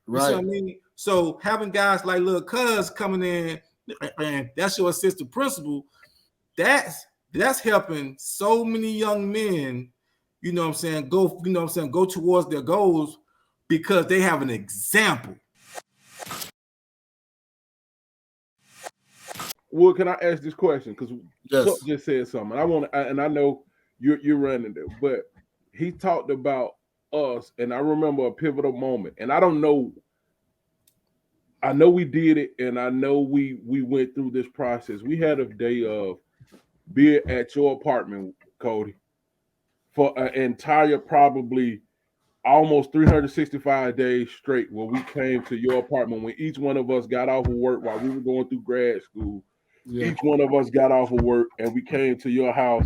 You see what I mean? So having guys like Lil Cuz coming in, and that's your assistant principal. That's helping so many young men. You know what I'm saying? Go towards their goals because they have an example. Well, can I ask this question? Because Chuck just said something. I know you're running it, but he talked about us, and I remember a pivotal moment. And I don't know. I know we did it, and I know we went through this process. We had a day of being at your apartment, Cody, for an entire probably almost 365 days straight, where we came to your apartment when each one of us got off of work while we were going through grad school. Each one of us got off of work and we came to your house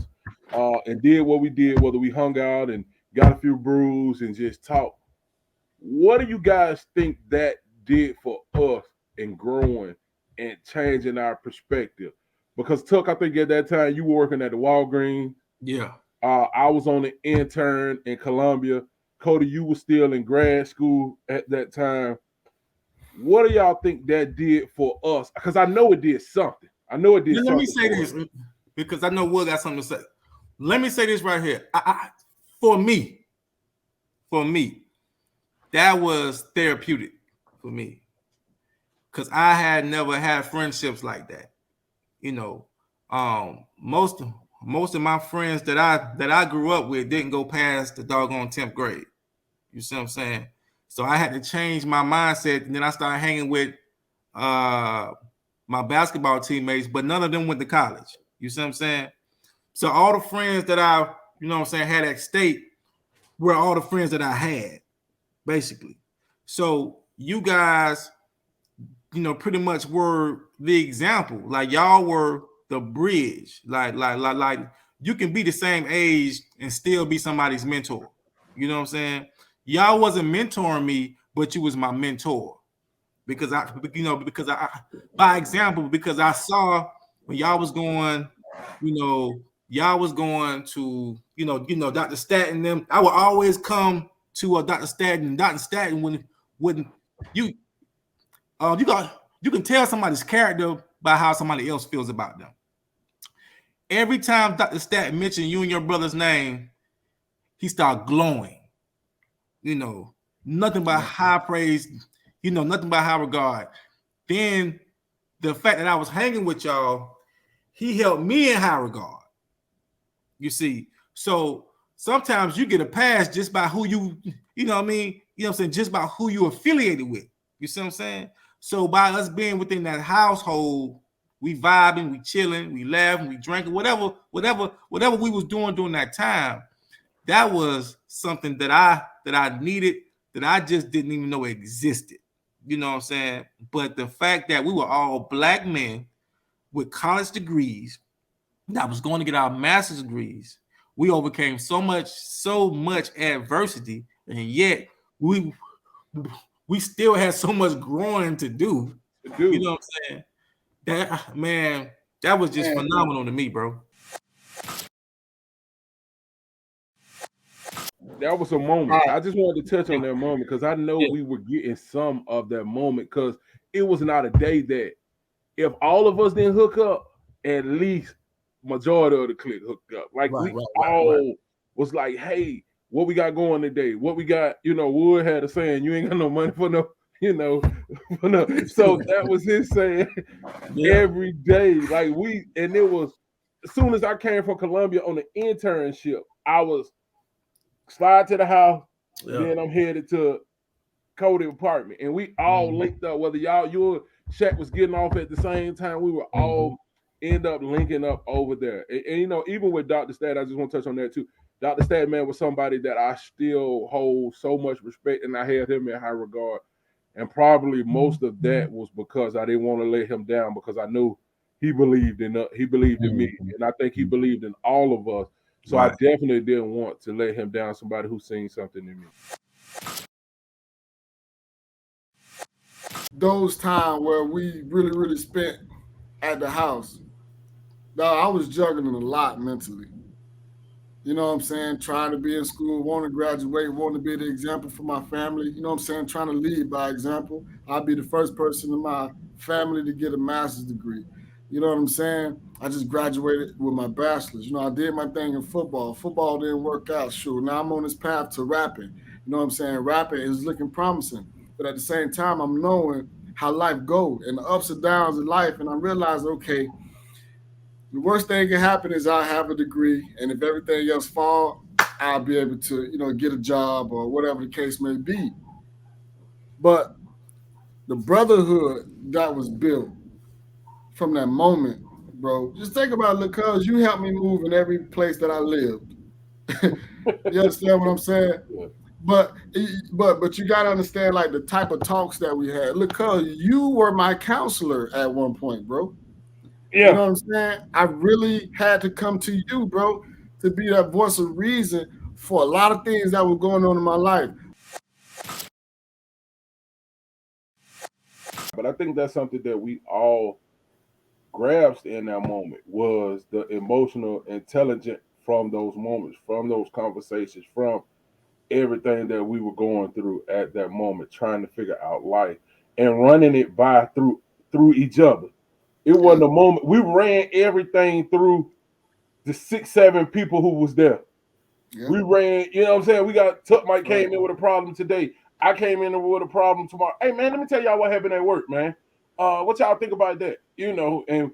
and did what we did, whether we hung out and got a few brews and just talked. What do you guys think that did for us in growing and changing our perspective? Because Tuck, I think at that time you were working at the Walgreens. Yeah. I was on the intern in Columbia. Cody, you were still in grad school at that time. What do y'all think that did for us? Because I know it did something. Let me say this, because I know Will got something to say. Let me say this right here. For me, that was therapeutic for me. Because I had never had friendships like that. You know, most of my friends that I grew up with didn't go past the doggone 10th grade. You see what I'm saying? So I had to change my mindset, and then I started hanging with my basketball teammates, but none of them went to college. You see what I'm saying? So all the friends that I, you know what I'm saying, had at state were all the friends that I had, basically. So you guys, you know, pretty much were the example. Like y'all were the bridge. Like you can be the same age and still be somebody's mentor. You know what I'm saying? Y'all wasn't mentoring me, but you was my mentor. Because I by example, because I saw when y'all was going, y'all was going to, Dr. Statton them. I would always come to Dr. Statton. Dr. Statton when you can tell somebody's character by how somebody else feels about them. Every time Dr. Statton mentioned you and your brother's name, he started glowing. Nothing but high praise. Nothing but high regard. Then the fact that I was hanging with y'all, he held me in high regard. You see, so sometimes you get a pass just by who you know what I mean? You know what I'm saying? Just by who you affiliated with. You see what I'm saying? So by us being within that household, we vibing, we chilling, we laughing, we drinking, whatever we was doing during that time. That was something that I needed, that I just didn't even know existed. You know what I'm saying? But the fact that we were all black men with college degrees that was going to get our master's degrees, we overcame so much adversity, and yet we still had so much growing to do. You know what I'm saying? That man, that was just phenomenal to me, bro. That was a moment. I just wanted to touch on that moment because I know we were getting some of that moment because it was not a day that if all of us didn't hook up, at least majority of the clique hooked up. Like we all was like, hey, what we got going today? What we got, Wood had a saying, you ain't got no money for no, for no. So that was his saying every day. Like and it was, as soon as I came from Columbia on the internship, I was slide to the house, then I'm headed to Cody apartment. And we all linked up, whether your Shaq was getting off at the same time, we were all end up linking up over there. And even with Dr. Stat, I just want to touch on that too. Dr. Stat, man, was somebody that I still hold so much respect, and I held him in high regard. And probably most of that was because I didn't want to let him down, because I knew he believed in me, and I think he believed in all of us. So I definitely didn't want to let him down, somebody who seen something in me. Those times where we really, really spent at the house, I was juggling a lot mentally. You know what I'm saying? Trying to be in school, wanting to graduate, wanting to be the example for my family. You know what I'm saying? Trying to lead by example. I'll be the first person in my family to get a master's degree. You know what I'm saying? I just graduated with my bachelor's. I did my thing in football. Football didn't work out. Sure. Now I'm on this path to rapping. You know what I'm saying? Rapping is looking promising. But at the same time, I'm knowing how life goes and the ups and downs of life. And I realized, okay, the worst thing can happen is I have a degree, and if everything else falls, I'll be able to, get a job or whatever the case may be. But the brotherhood that was built from that moment, bro, just think about it, cuz you helped me move in every place that I lived. You understand what I'm saying? But you gotta understand, like, the type of talks that we had. Look, cuz you were my counselor at one point, bro. Yeah. You know what I'm saying? I really had to come to you, bro, to be that voice of reason for a lot of things that were going on in my life. But I think that's something that we all grasped in that moment, was the emotional intelligence from those moments, from those conversations, from everything that we were going through at that moment, trying to figure out life and running it by through each other. It wasn't a moment. We ran everything through the 6-7 people who was there. Yeah. We ran, you know what I'm saying? We got Tuck Mike came in with a problem today. I came in with a problem tomorrow. Hey man, let me tell y'all what happened at work, man. What y'all think about that? And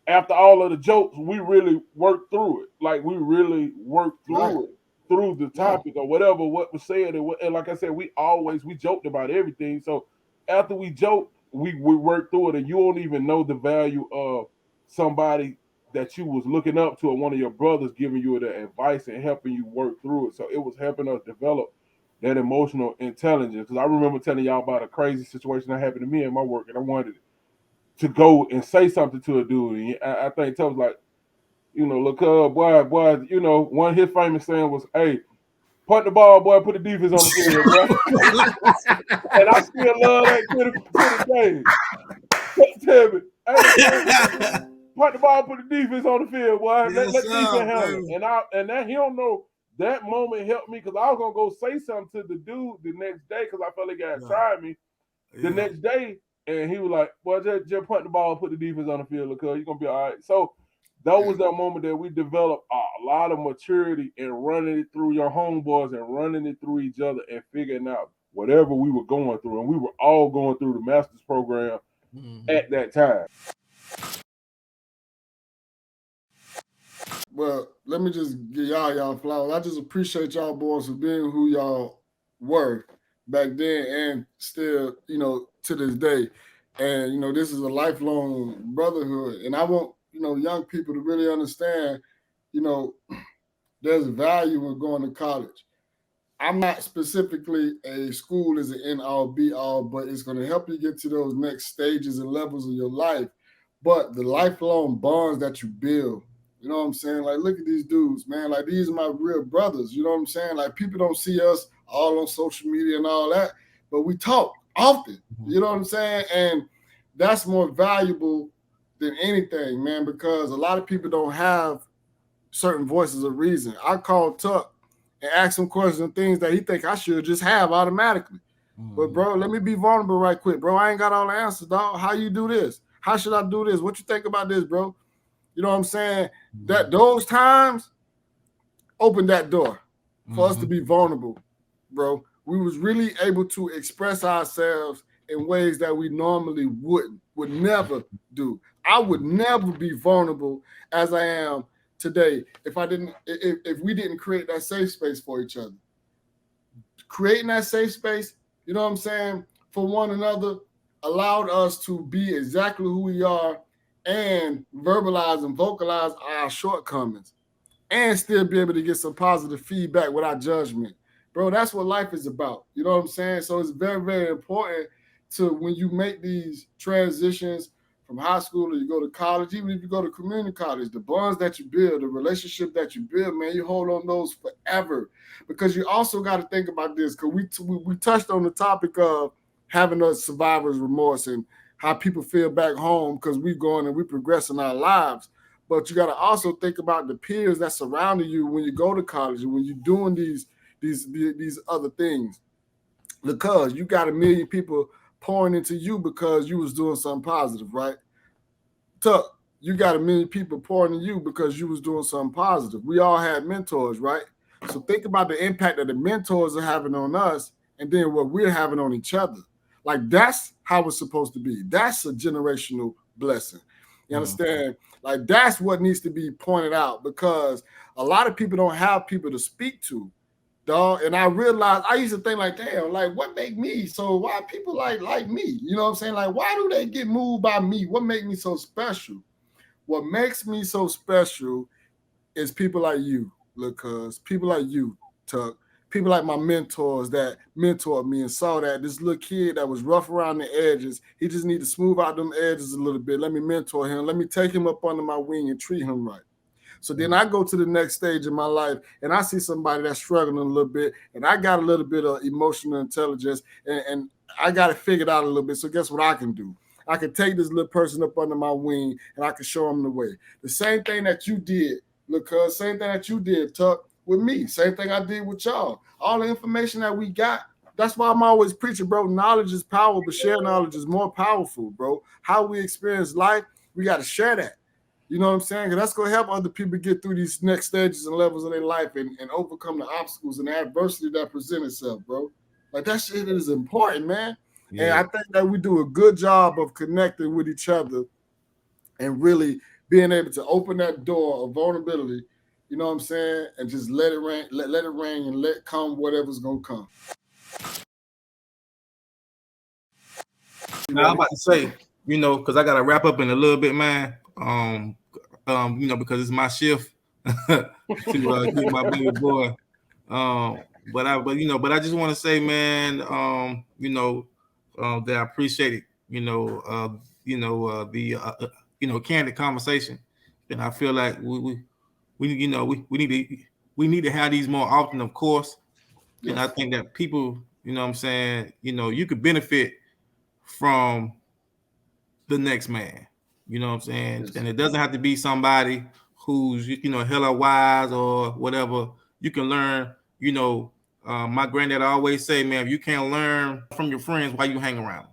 after all of the jokes, we really worked through it. Like, we really worked through it, through the topic or whatever, what was said. And like I said, we joked about everything. So after we joked, we worked through it, and you don't even know the value of somebody that you was looking up to, or one of your brothers giving you the advice and helping you work through it. So it was helping us develop that emotional intelligence. Because I remember telling y'all about a crazy situation that happened to me in my work, and I wanted to go and say something to a dude. And I think Tubbs like, look, boy, one of his famous saying was, hey, punt the ball, boy, put the defense on the field, boy. And I still love that to the day. Tell me, hey, punt the ball, put the defense on the field, boy. Let the defense handle it. And that he don't know, that moment helped me, because I was gonna go say something to the dude the next day, because I felt like he had tried me the next day, and he was like, "Boy, just punt the ball, put the defense on the field, because you're gonna be all right." So that was that moment that we developed a lot of maturity in running it through your homeboys and running it through each other and figuring out whatever we were going through, and we were all going through the master's program at that time. Well, let me just give y'all flowers. I just appreciate y'all boys for being who y'all were back then and still, to this day. And this is a lifelong brotherhood. And I want, young people to really understand, you know, there's value in going to college. I'm not specifically a school is an end all be all, but it's going to help you get to those next stages and levels of your life. But the lifelong bonds that you build, you know what I'm saying? Like, look at these dudes, man. Like, these are my real brothers. You know what I'm saying? Like, people don't see us all on social media and all that, but we talk often. You know what I'm saying? And that's more valuable than anything, man, because a lot of people don't have certain voices of reason. I called Tuck and asked him questions and things that he think I should just have automatically. But bro, let me be vulnerable right quick, bro. I ain't got all the answers, dog. How you do this? How should I do this? What you think about this, bro? You know what I'm saying? That those times opened that door for us to be vulnerable, bro. We was really able to express ourselves in ways that we normally would never do. I would never be vulnerable as I am today if we didn't create that safe space for each other. Creating that safe space, you know what I'm saying, for one another allowed us to be exactly who we are and verbalize and vocalize our shortcomings and still be able to get some positive feedback without judgment. Bro, that's what life is about. You know what I'm saying? So it's very, very important to when you make these transitions from high school or you go to college, even if you go to community college, the bonds that you build, the relationship that you build, man, you hold on those forever. Because you also got to think about this, because we touched on the topic of having a survivor's remorse and how people feel back home because we going and we progress in our lives. But you got to also think about the peers that surrounding you when you go to college and when you're doing these other things. Because you got a million people pouring into you because you was doing something positive, right? Tuck, you got a million people pouring into you because you was doing something positive. We all had mentors, right? So think about the impact that the mentors are having on us and then what we're having on each other. Like, that's how it's supposed to be. That's a generational blessing. You understand? Like, that's what needs to be pointed out because a lot of people don't have people to speak to, dog. And I realized I used to think like, damn, like what make me so why people like me? You know what I'm saying? Like, why do they get moved by me? What make me so special? What makes me so special is people like you, look, cuz people like you, Tuck. People like my mentors that mentored me and saw that this little kid that was rough around the edges, he just need to smooth out them edges a little bit. Let me mentor him. Let me take him up under my wing and treat him right. So then I go to the next stage in my life and I see somebody that's struggling a little bit and I got a little bit of emotional intelligence and I got it figured out a little bit. So guess what I can do? I can take this little person up under my wing and I can show them the way. The same thing that you did, look, cuz, same thing that you did, Tuck, with me. Same thing I did with y'all. All the information that we got, that's why I'm always preaching, bro. Knowledge is power, but shared knowledge is more powerful, bro. How we experience life, we got to share that. You know what I'm saying? Because that's going to help other people get through these next stages and levels of their life and overcome the obstacles and the adversity that present itself, bro. Like, that shit is important, man. Yeah. And I think that we do a good job of connecting with each other and really being able to open that door of vulnerability, you know what I'm saying? And just let it rain, let it rain and let come whatever's going to come. Now, I'm about to say, because I got to wrap up in a little bit, man. Because it's my shift to get my baby boy. But I just want to say, man, that I appreciate it. The candid conversation, and I feel like we need to have these more often, of course. Yes. And I think that people, you know what I'm saying, you could benefit from the next man. You know what I'm saying? Yes. And it doesn't have to be somebody who's, hella wise or whatever. You can learn, my granddad always say, man, if you can't learn from your friends, why you hang around?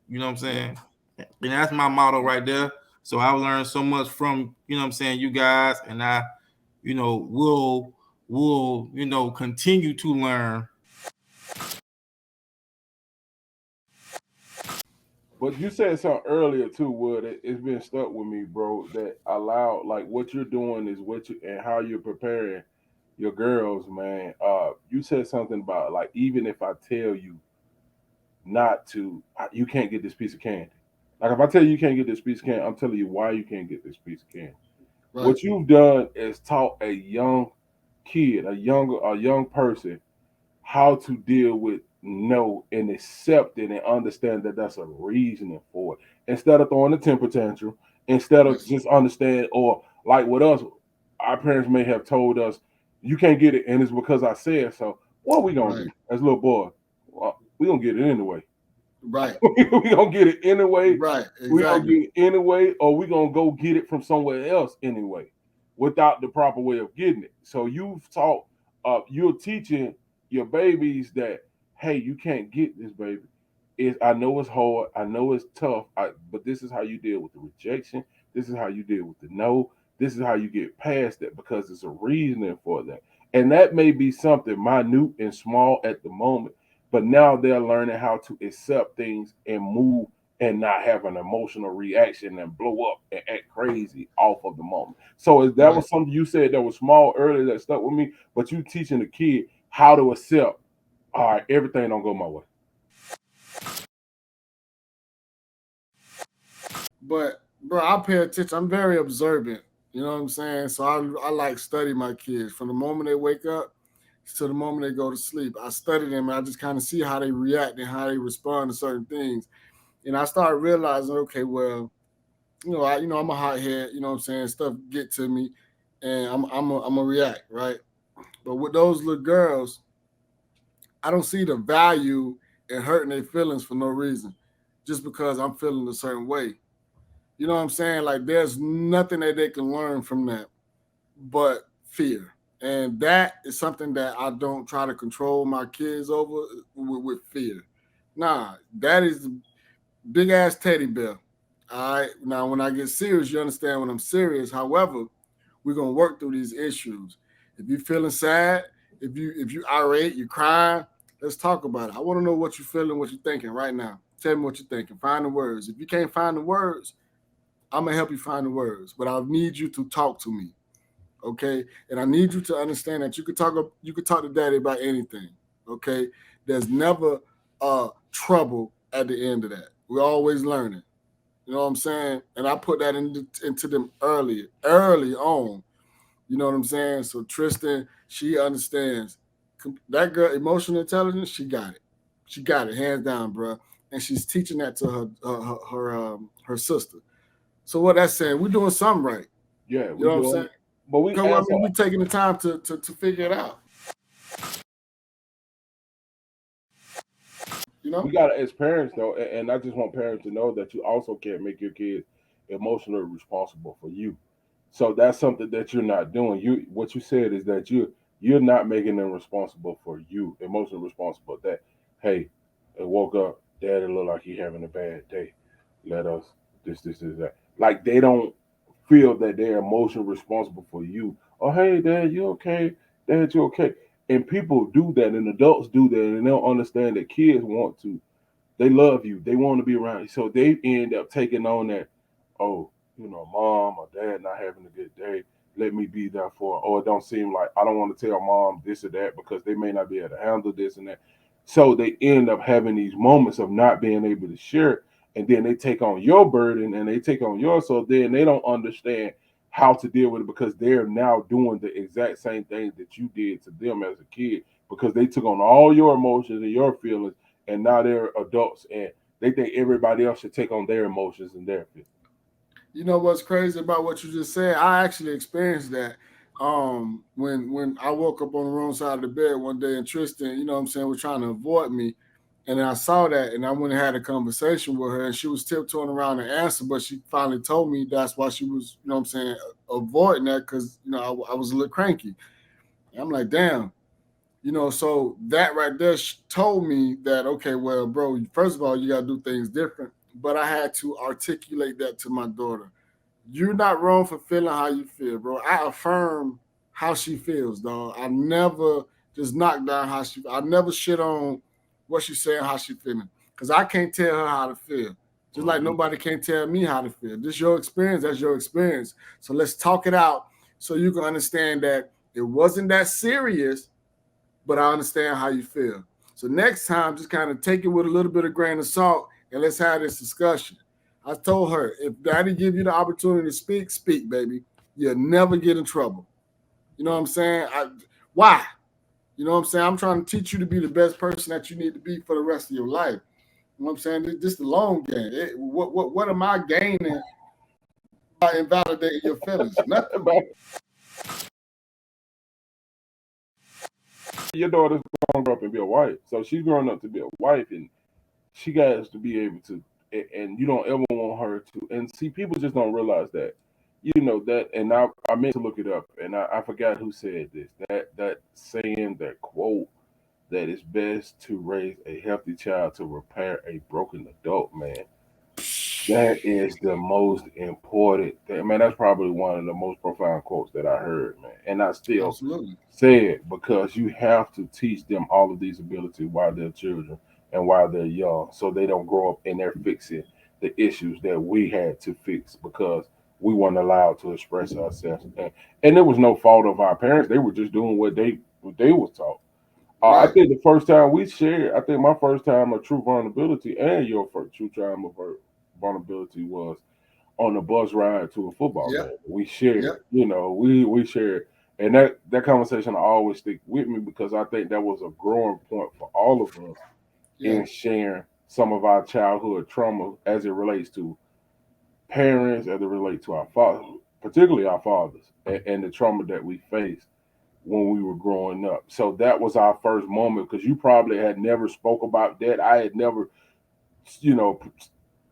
You know what I'm saying? And that's my motto right there. So I learned so much from, you guys, and I, will continue to learn. But you said something earlier too, Wood. It's been stuck with me, bro. That allowed like what you're doing is what you and how you're preparing your girls, man. You said something about like even if I tell you not to, you can't get this piece of candy. Like if I tell you you can't get this piece of candy, I'm telling you why you can't get this piece of candy. Right, What you've done is taught a young kid, a young person how to deal with no and accept it and understand that that's a reasoning for it. Instead of throwing a temper tantrum, instead right, of just understand or like with us, our parents may have told us, you can't get it, and it's because I said so. What are we gonna right, do as a little boy? Well, we gonna get it anyway. right, We gonna get it anyway. right, We gonna exactly. get it anyway, or we gonna go get it from somewhere else anyway, without the proper way of getting it. So you've taught, you're teaching your babies that hey, you can't get this, baby. Is I know it's hard, I know it's tough, but this is how you deal with the rejection. This is how you deal with the no. This is how you get past that because there's a reasoning for that, and that may be something minute and small at the moment but now they're learning how to accept things and move and not have an emotional reaction and blow up and act crazy off of the moment. So if that Right. was something you said that was small earlier that stuck with me, but you teaching the kid how to accept, all right, everything don't go my way. But bro, I pay attention. I'm very observant. You know what I'm saying? So I like study my kids from the moment they wake up to the moment they go to sleep. I study them and I just kind of see how they react and how they respond to certain things. And I started realizing, okay, well, I'm a hothead, you know what I'm saying? Stuff get to me and I'm a react, right? But with those little girls, I don't see the value in hurting their feelings for no reason. Just because I'm feeling a certain way. You know what I'm saying? Like there's nothing that they can learn from that but fear. And that is something that I don't try to control my kids over with fear. Nah, that is big ass teddy bear. All right. Now, when I get serious, you understand when I'm serious. However, we're gonna work through these issues. If you're feeling sad, if you irate, you're crying, let's talk about it. I want to know what you're feeling, what you're thinking right now. Tell me what you're thinking. Find the words. If you can't find the words, I'm gonna help you find the words, but I need you to talk to me, okay? And I need you to understand that you could talk to daddy about anything, okay? There's never trouble at the end of that. We're always learning. You know what I'm saying? And I put that into them early on. You know what I'm saying? So Tristan, she understands that girl emotional intelligence. She got it. She got it hands down, bro. And she's teaching that to her sister. So what that's saying, we're doing something right. Yeah, You we know what I'm saying? doing, but we Because I answer. mean, we're taking the time to figure it out. You We know? got to as parents though, and I just want parents to know that you also can't make your kids emotionally responsible for you. So that's something that you're not doing. You what you said is that you're not making them responsible for you, emotionally responsible. That hey, I woke up, daddy look like he having a bad day. Let us this that. Like they don't feel that they're emotionally responsible for you. Oh hey dad, you okay? Dad, you okay? And people do that, and adults do that, and they don't understand that kids want to. They love you. They want to be around you. So they end up taking on that, oh, mom or dad not having a good day. Let me be there for her. Or it don't seem like I don't want to tell mom this or that because they may not be able to handle this and that. So they end up having these moments of not being able to share. And then they take on your burden and they take on yours. So then they don't understand how to deal with it because they're now doing the exact same thing that you did to them as a kid because they took on all your emotions and your feelings and now they're adults and they think everybody else should take on their emotions and their feelings. You know what's crazy about what you just said? I actually experienced that. When I woke up on the wrong side of the bed one day and Tristan, you know what I'm saying, was trying to avoid me. And then I saw that and I went and had a conversation with her and she was tiptoeing around the answer, but she finally told me that's why she was, you know what I'm saying, avoiding that because, I was a little cranky. And I'm like, damn, so that right there told me that, okay, well, bro, first of all, you got to do things different. But I had to articulate that to my daughter. You're not wrong for feeling how you feel, bro. I affirm how she feels, dog. I never just knock down how she. I never shit on what she's saying, how she feeling, because I can't tell her how to feel. Just like nobody can tell me how to feel. This your experience, that's your experience. So let's talk it out so you can understand that it wasn't that serious, but I understand how you feel. So next time, just kind of take it with a little bit of grain of salt and let's have this discussion. I told her, if Daddy give you the opportunity to speak, speak, baby. You'll never get in trouble. You know what I'm saying? Why? You know what I'm saying? I'm trying to teach you to be the best person that you need to be for the rest of your life. You know what I'm saying? This is the long game. What am I gaining by invalidating your feelings? Nothing. Your daughter's going to grow up and be a wife. So she's growing up to be a wife, and she has to be able to, and you don't ever want her to. And see, people just don't realize that. You know that, and I meant to look it up, and I forgot who said this. That saying, that quote, that it's best to raise a healthy child to repair a broken adult, man. That is the most important thing. Man, that's probably one of the most profound quotes that I heard, man. And I still Absolutely. say it because you have to teach them all of these abilities while they're children and while they're young, so they don't grow up and they're fixing the issues that we had to fix because we weren't allowed to express ourselves. And there was no fault of our parents. They were just doing what they was taught. Right. I think the first time we shared, I think my first time of true vulnerability and your first true time of vulnerability was on a bus ride to a football game. We shared, you know, we shared. And that conversation always stick with me because I think that was a growing point for all of us in sharing some of our childhood trauma as it relates to parents, as it relates to our fathers, particularly our fathers, and the trauma that we faced when we were growing up. So that was our first moment because you probably had never spoke about that. I had never, you know,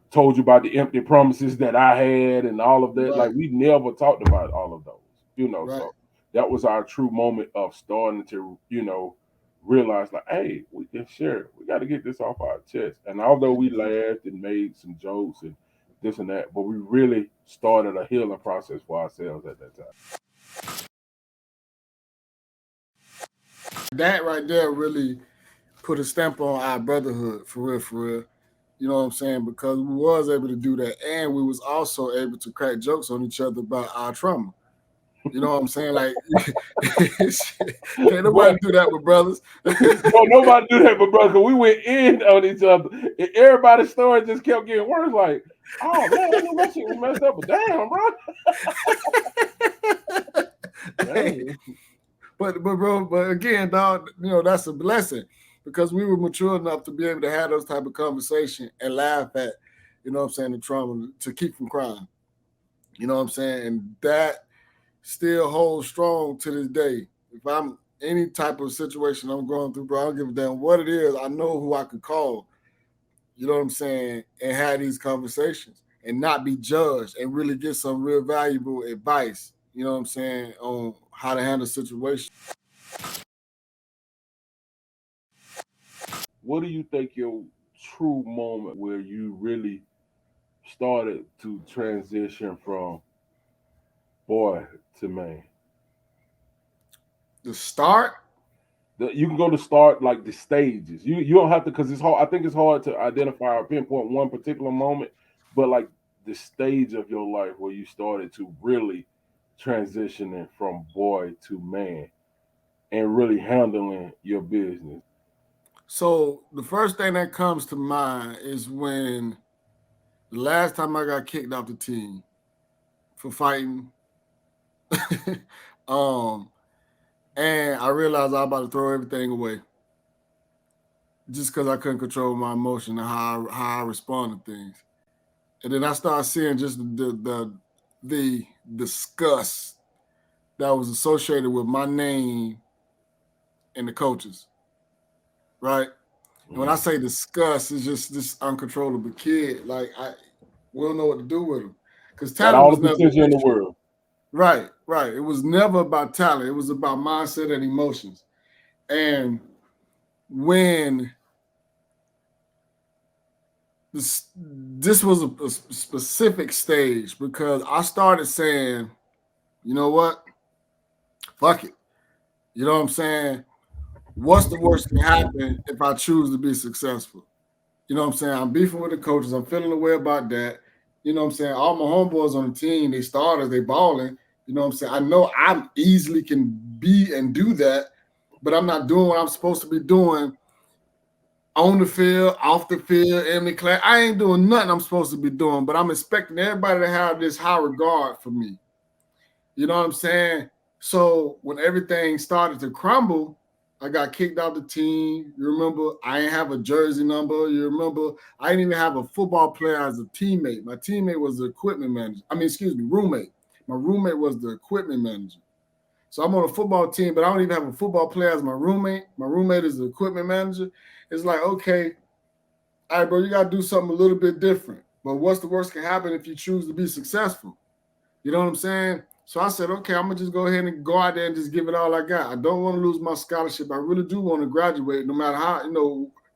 told you about the empty promises that I had and all of that. Right. Like we never talked about all of those, you know. Right. So that was our true moment of starting to, you know, realize like, hey, we can share it. We got to get this off our chest. And although we laughed and made some jokes and this and that, but we really started a healing process for ourselves at that time. That right there really put a stamp on our brotherhood, for real, for real. You know what I'm saying? Because we was able to do that, and we was also able to crack jokes on each other about our trauma. You know what I'm saying? Like, can't nobody do that with brothers. No, nobody do that, but brother, we went in on each other. And everybody's story just kept getting worse. Like, oh man, I knew that shit was messed up, but damn, bro. Hey, but again, dog, you know, that's a blessing because we were mature enough to be able to have those type of conversation and laugh at, you know what I'm saying, the trauma to keep from crying. You know what I'm saying? And that still holds strong to this day. If I'm any type of situation I'm going through, bro, I don't give a damn what it is. I know who I could call, you know what I'm saying, and have these conversations and not be judged and really get some real valuable advice, you know what I'm saying, on how to handle situations. What do you think your true moment where you really started to transition from boy to man? The start? You can go to start like the stages. You don't have to, because it's hard. I think it's hard to identify or pinpoint one particular moment, but like the stage of your life where you started to really transitioning from boy to man and really handling your business. So the first thing that comes to mind is when the last time I got kicked off the team for fighting. And I realized I was about to throw everything away just because I couldn't control my emotion and how I respond to things. And then I started seeing just the disgust that was associated with my name and the coaches, right? And when I say disgust, it's just this uncontrollable kid. Like we don't know what to do with him because talent all was the never potential in the world. Right. It was never about talent. It was about mindset and emotions. And when this was a specific stage, because I started saying, you know what? Fuck it. You know what I'm saying? What's the worst that can happen if I choose to be successful? You know what I'm saying? I'm beefing with the coaches. I'm feeling the way about that. You know what I'm saying? All my homeboys on the team, they starters, they balling. You know what I'm saying? I know I easily can be and do that, but I'm not doing what I'm supposed to be doing on the field, off the field, in the class. I ain't doing nothing I'm supposed to be doing, but I'm expecting everybody to have this high regard for me. You know what I'm saying? So when everything started to crumble, I got kicked out the team. You remember, I didn't have a jersey number. You remember, I didn't even have a football player as a teammate. My teammate was the equipment manager. Roommate. My roommate was the equipment manager. So I'm on a football team, but I don't even have a football player as my roommate. My roommate is the equipment manager. It's like, okay, all right, bro, you got to do something a little bit different. But what's the worst can happen if you choose to be successful? You know what I'm saying? So I said, okay, I'm going to just go ahead and go out there and just give it all I got. I don't want to lose my scholarship. I really do want to graduate, no matter how,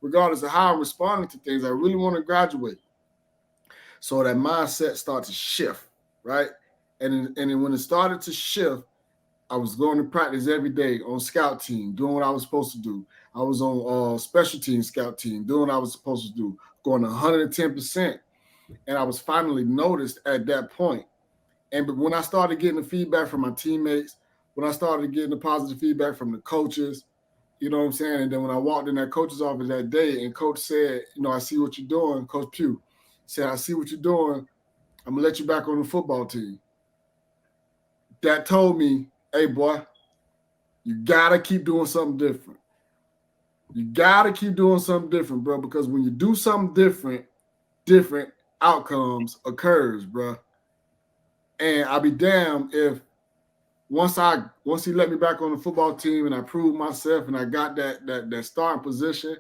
regardless of how I'm responding to things. I really want to graduate. So that mindset started to shift, right? And then when it started to shift, I was going to practice every day on scout team, doing what I was supposed to do. I was on special team scout team, doing what I was supposed to do, going 110%. And I was finally noticed at that point. But when I started getting the feedback from my teammates, when I started getting the positive feedback from the coaches, you know what I'm saying? And then when I walked in that coach's office that day and coach said, I see what you're doing, Coach Pugh said, I see what you're doing. I'm going to let you back on the football team. That told me, hey, boy, you got to keep doing something different. You got to keep doing something different, bro, because when you do something different outcomes occurs, bro. And I'll be damned if once he let me back on the football team and I proved myself and I got that starting position,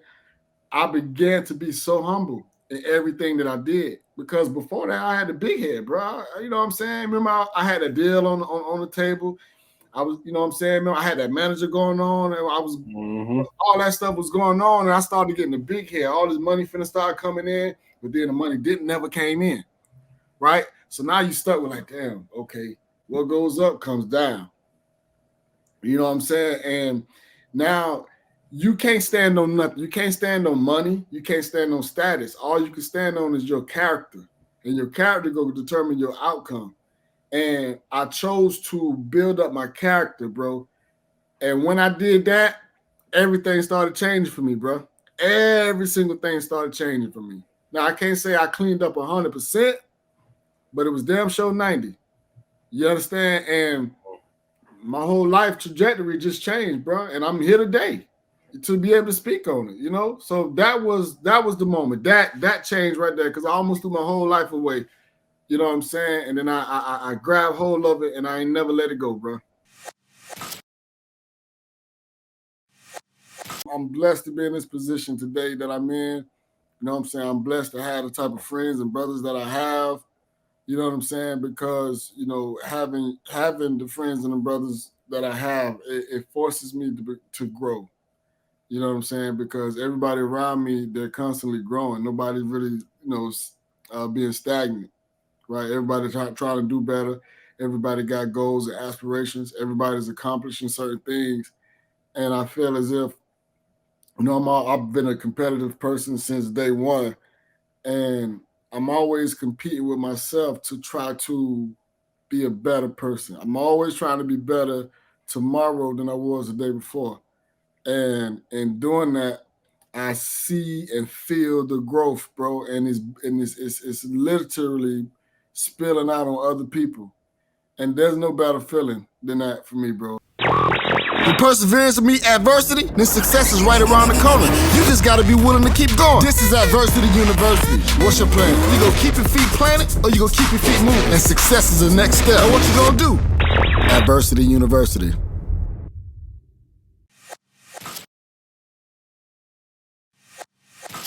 I began to be so humble in everything that I did. Because before that, I had the big head, bro. You know what I'm saying? Remember, I had a deal on the table. I was, you know what I'm saying? Remember, I had that manager going on, and I was all that stuff was going on, and I started getting the big head. All this money finna start coming in, but then the money never came in, right? So now you stuck with like, damn, okay, what goes up comes down. You know what I'm saying? And now you can't stand on nothing. You can't stand on money. You can't stand on status. All you can stand on is your character, and your character go determine your outcome. And I chose to build up my character, bro. And when I did that, everything started changing for me, bro. Every single thing started changing for me. Now, I can't say I cleaned up 100%, but it was damn sure 90. You understand? And my whole life trajectory just changed, bro. And I'm here today to be able to speak on it, So that was the moment. That changed right there, because I almost threw my whole life away. You know what I'm saying? And then I grabbed hold of it and I ain't never let it go, bro. I'm blessed to be in this position today that I'm in. You know what I'm saying? I'm blessed to have the type of friends and brothers that I have. You know what I'm saying? Because, having the friends and the brothers that I have, it forces me to grow. You know what I'm saying? Because everybody around me, they're constantly growing. Nobody's really, being stagnant. Right, everybody trying to do better. Everybody got goals and aspirations. Everybody's accomplishing certain things, and I feel as if, I've been a competitive person since day one, and I'm always competing with myself to try to be a better person. I'm always trying to be better tomorrow than I was the day before, and in doing that, I see and feel the growth, bro, and it's literally spilling out on other people. And there's no better feeling than that for me, bro. With perseverance to meet adversity, then success is right around the corner. You just gotta be willing to keep going. This is Adversity University. What's your plan? You gonna keep your feet planted, or you gonna keep your feet moving? And success is the next step. Now what you gonna do? Adversity University.